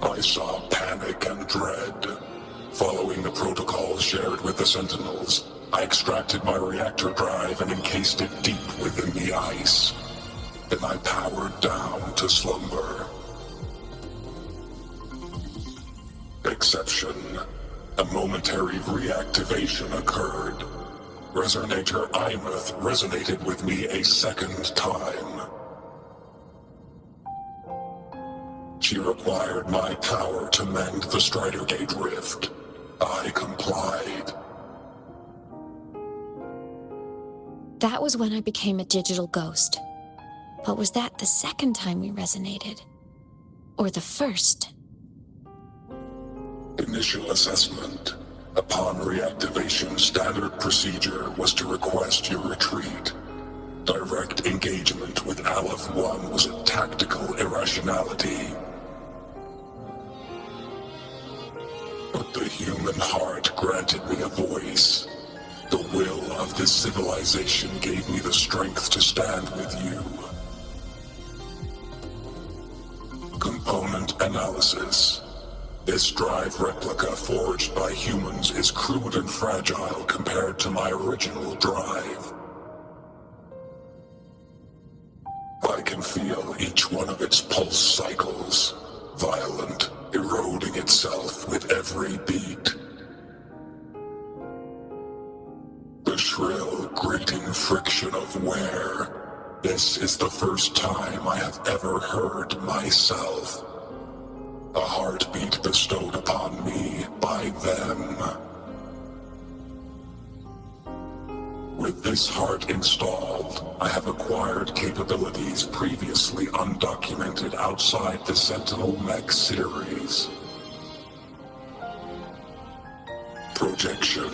I saw panic and dread. Following the protocols shared with the Sentinels, I extracted my reactor drive and encased it deep within the ice. Then I powered down to slumber. Exception. A momentary reactivation occurred. Resonator Imeth resonated with me a second time. She required my power to mend the Strider Gate rift. I complied. That was when I became a digital ghost. But was that the second time we resonated? Or the first? Initial assessment. Upon reactivation, standard procedure was to request your retreat. Direct engagement with Aleph-1 was a tactical irrationality. But the human heart granted me a voice. The will of this civilization gave me the strength to stand with you. Component analysis. This drive replica forged by humans is crude and fragile compared to my original drive. I can feel each one of its pulse cycles, violent, eroding itself with every beat. The shrill, grating friction of wear. This is the first time I have ever heard myself. A heartbeat bestowed upon me by them. With this heart installed, I have acquired capabilities previously undocumented outside the Sentinel Mech series. Projection.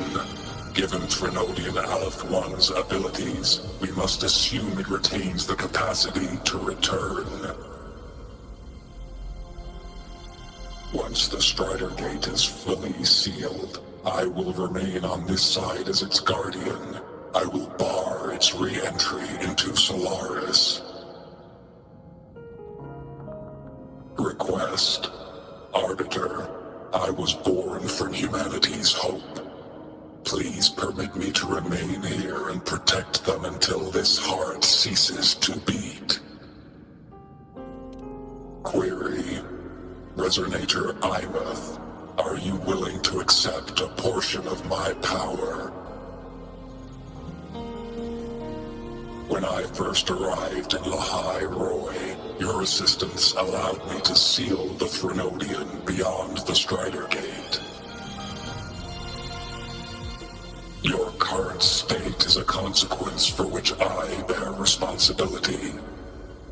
Given Threnodian Aleph-1's abilities, we must assume it retains the capacity to return. Once the Strider Gate is fully sealed, I will remain on this side as its guardian. I will bar its re-entry into Solaris. Request. Arbiter, I was born from humanity's hope. Please permit me to remain here and protect them until this heart ceases to beat. Query. Resonator Imeth, are you willing to accept a portion of my power? When I first arrived in Lahai-Roi, your assistance allowed me to seal the Threnodian beyond the Strider Gate. Your current state is a consequence for which I bear responsibility.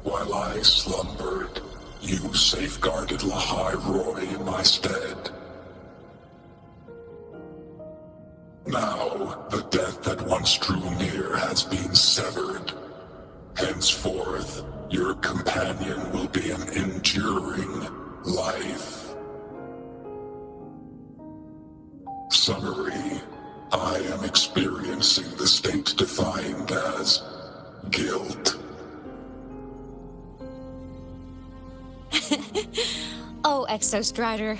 While I slumbered, you safeguarded Lahai-Roi in my stead. Now, the death that once drew near has been severed. Henceforth, your companion will be an enduring life. Summary. I am experiencing the state defined as guilt. Oh, Exostrider,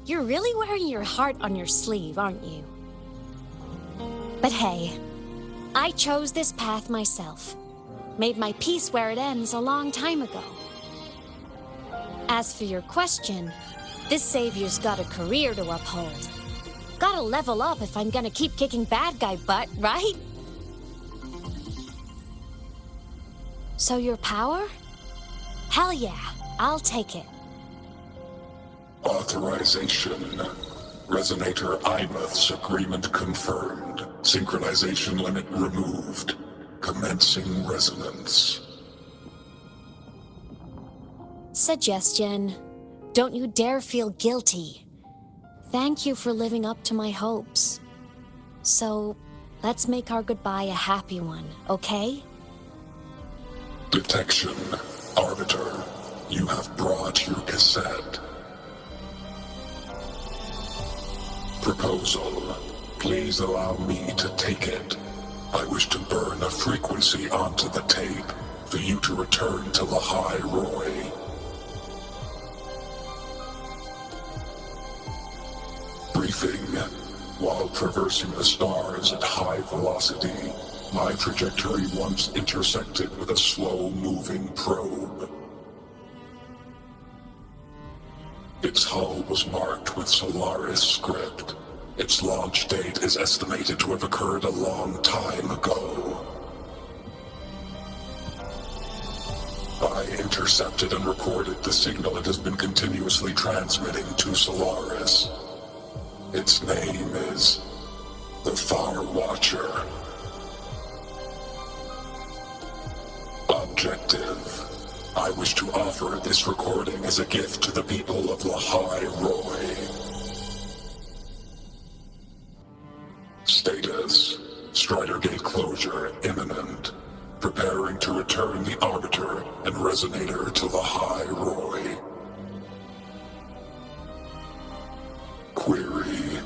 you're really wearing your heart on your sleeve, aren't you? But hey, I chose this path myself. Made my peace where it ends a long time ago. As for your question, this savior's got a career to uphold. Gotta level up if I'm gonna keep kicking bad guy butt, right? So your power? Hell yeah, I'll take it. Authorization. Resonator Imouth's agreement confirmed. Synchronization limit removed. Commencing resonance. Suggestion. Don't you dare feel guilty. Thank you for living up to my hopes. So, let's make our goodbye a happy one, okay? Detection. Arbiter, you have brought your cassette. Proposal. Please allow me to take it. I wish to burn a frequency onto the tape for you to return to Lahai-Roi. Briefing. While traversing the stars at high velocity, my trajectory once intersected with a slow-moving probe. Its hull was marked with Solaris script. Its launch date is estimated to have occurred a long time ago. I intercepted and recorded the signal it has been continuously transmitting to Solaris. Its name is the Far Watcher. Objective. I wish to offer this recording as a gift to the people of Lahai-Roi. Status. Strider Gate closure imminent. Preparing to return the Arbiter and Resonator to Lahai-Roi. Query.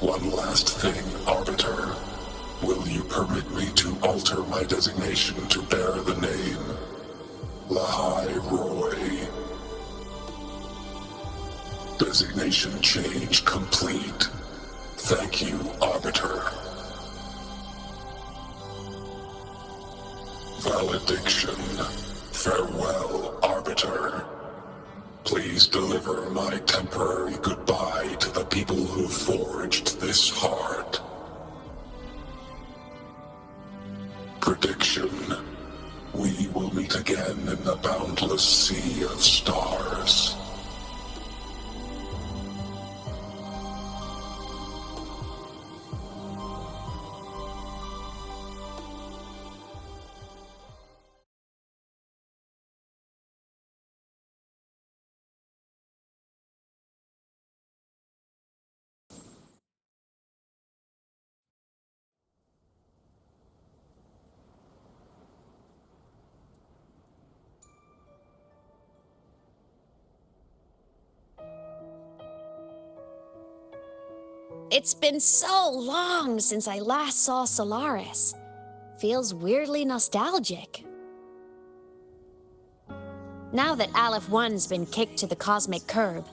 One last thing, Arbiter. Will you permit me to alter my designation to bear the name Lahai-Roi? Designation change complete. Thank you, Arbiter. Valediction. Farewell, Arbiter. Please deliver my temporary goodbye to the people who forged this heart. Prediction. We will meet again in the boundless sea of stars. It's been so long since I last saw Solaris. Feels weirdly nostalgic. Now that Aleph 1's been kicked to the cosmic curb,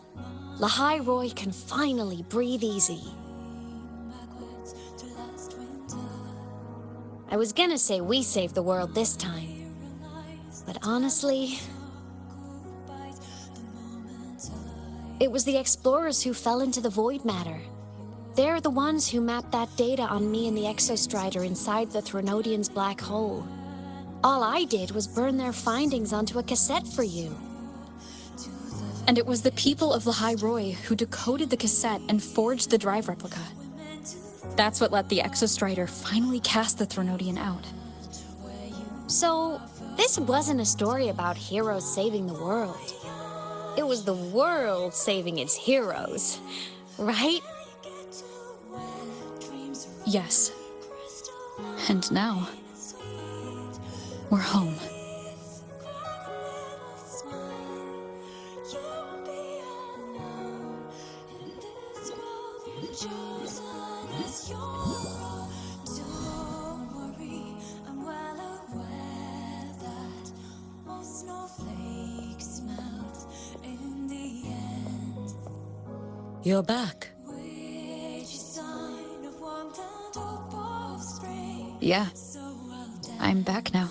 Lahai-Roi can finally breathe easy. I was gonna say we saved the world this time, but honestly, it was the explorers who fell into the void matter. They're the ones who mapped that data on me and the Exostrider inside the Threnodian's black hole. All I did was burn their findings onto a cassette for you. And it was the people of Lahai-Roi who decoded the cassette and forged the drive replica. That's what let the Exostrider finally cast the Threnodian out. So, this wasn't a story about heroes saving the world. It was the world saving its heroes, right? Yes. And now, we're home. You're back. Yeah. I'm back now.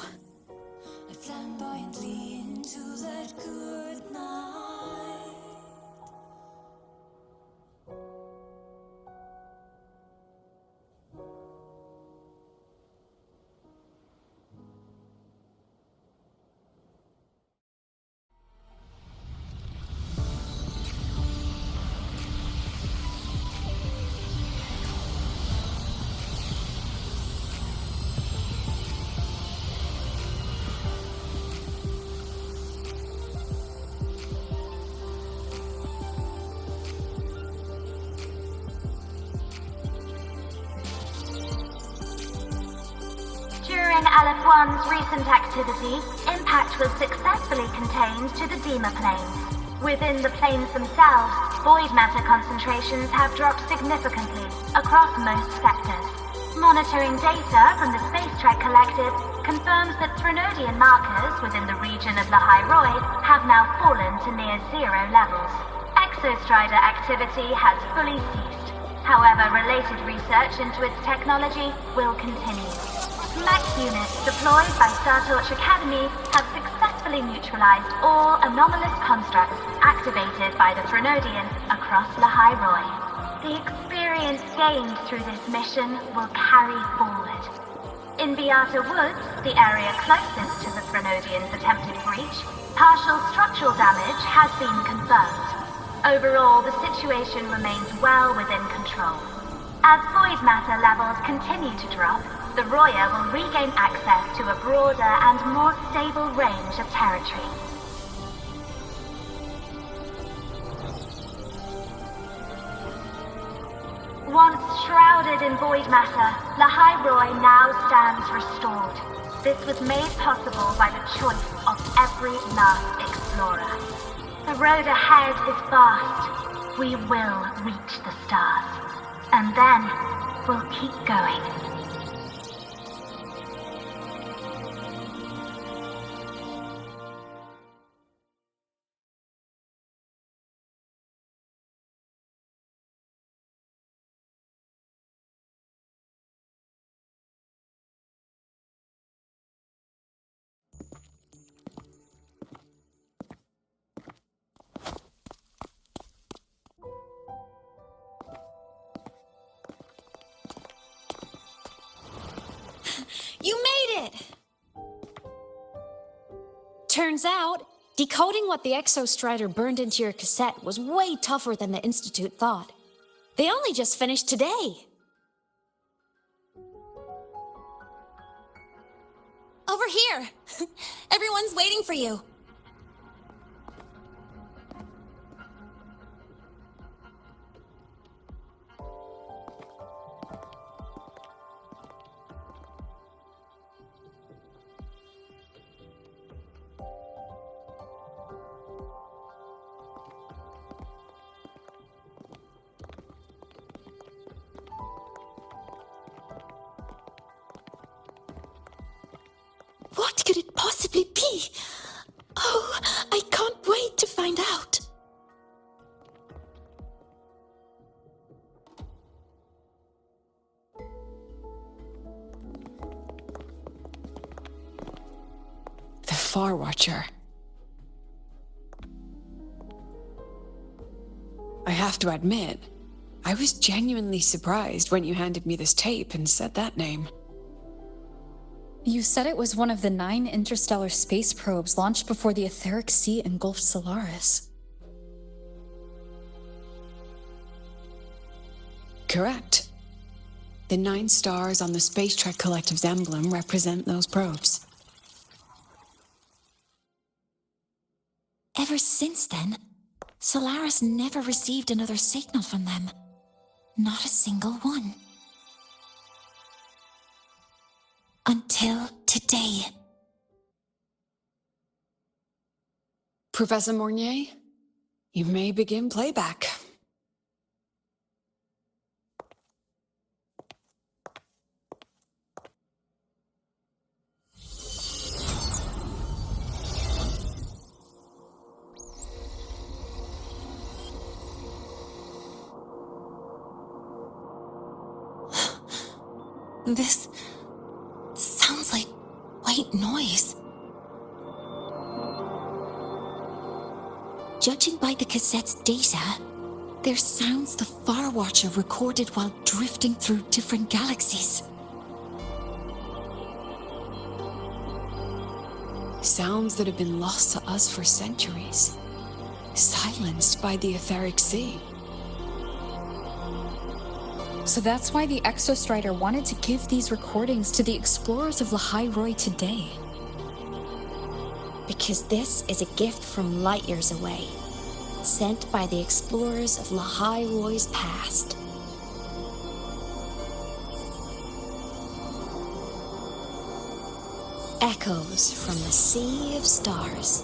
During Aleph-1's recent activity, impact was successfully contained to the Dima planes. Within the planes themselves, void matter concentrations have dropped significantly across most sectors. Monitoring data from the Space Trek Collective confirms that Threnodian markers within the region of Lahai-Roi have now fallen to near zero levels. Exostrider activity has fully ceased. However, related research into its technology will continue. Mech units deployed by Startorch Academy have successfully neutralized all anomalous constructs activated by the Threnodian across Lahai-Roi. The experience gained through this mission will carry forward. In Beata Woods, the area closest to the Threnodian's attempted breach, partial structural damage has been confirmed. Overall, the situation remains well within control. As void matter levels continue to drop, the Roya will regain access to a broader and more stable range of territory. Once shrouded in void matter, Lahai-Roi now stands restored. This was made possible by the choice of every last explorer. The road ahead is vast. We will reach the stars. And then we'll keep going. You made it! Turns out, decoding what the Exostrider burned into your cassette was way tougher than the Institute thought. They only just finished today. Over here! Everyone's waiting for you. What could it possibly be? Oh, I can't wait to find out. The Far Watcher. I have to admit, I was genuinely surprised when you handed me this tape and said that name. You said it was one of the 9 interstellar space probes launched before the etheric sea engulfed Solaris. Correct. The 9 stars on the Space Trek Collective's emblem represent those probes. Ever since then, Solaris never received another signal from them. Not a single one. Until today. Professor Mornier, you may begin playback. This sounds like white noise. Judging by the cassette's data, they're sounds the Far Watcher recorded while drifting through different galaxies. Sounds that have been lost to us for centuries. Silenced by the etheric sea. So that's why the Exostrider wanted to give these recordings to the explorers of Lahai-Roi today. Because this is a gift from light years away, sent by the explorers of Lahai-Roi's past. echoes from the sea of stars.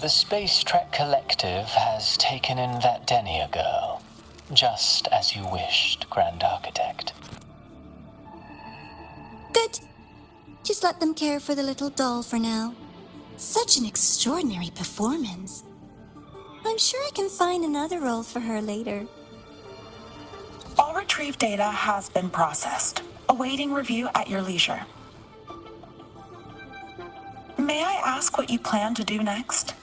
The Space Trek Collective has taken in that Denia girl, just as you wished, Grand Architect. Good. Just let them care for the little doll for now. Such an extraordinary performance. I'm sure I can find another role for her later. All retrieved data has been processed, awaiting review at your leisure. May I ask what you plan to do next?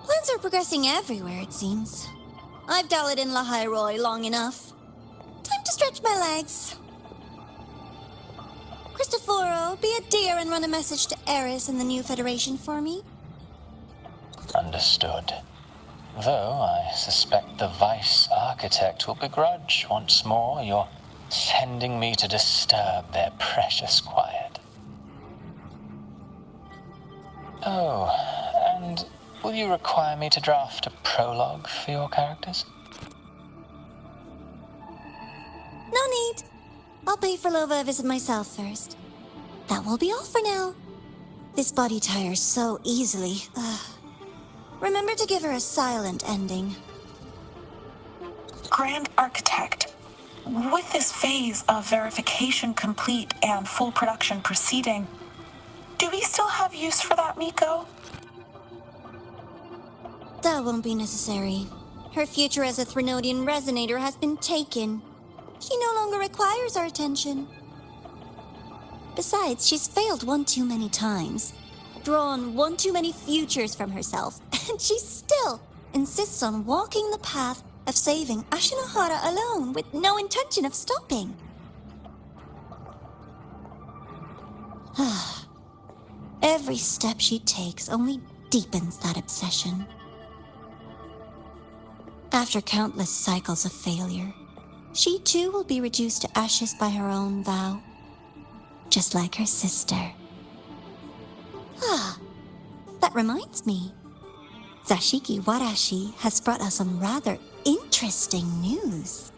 Plans are progressing everywhere, it seems. I've dallied in Lahai-Roi long enough. Time to stretch my legs. Cristoforo, be a dear and run a message to Eris and the new Federation for me. Understood. Though I suspect the Vice Architect will begrudge once more your sending me to disturb their precious quiet. Oh, and will you require me to draft a prologue for your characters? No need. I'll pay for Lova a visit myself first. That will be all for now. This body tires so easily. Remember to give her a silent ending. Grand Architect, with this phase of verification complete and full production proceeding, do we still have use for that Miko? That won't be necessary. Her future as a Threnodian resonator has been taken. She no longer requires our attention. Besides, she's failed one too many times, drawn one too many futures from herself, and she still insists on walking the path of saving Ashinohara alone with no intention of stopping. Every step she takes only deepens that obsession. After countless cycles of failure, she too will be reduced to ashes by her own vow, just like her sister. That reminds me. Zashiki Warashi has brought us some rather interesting news.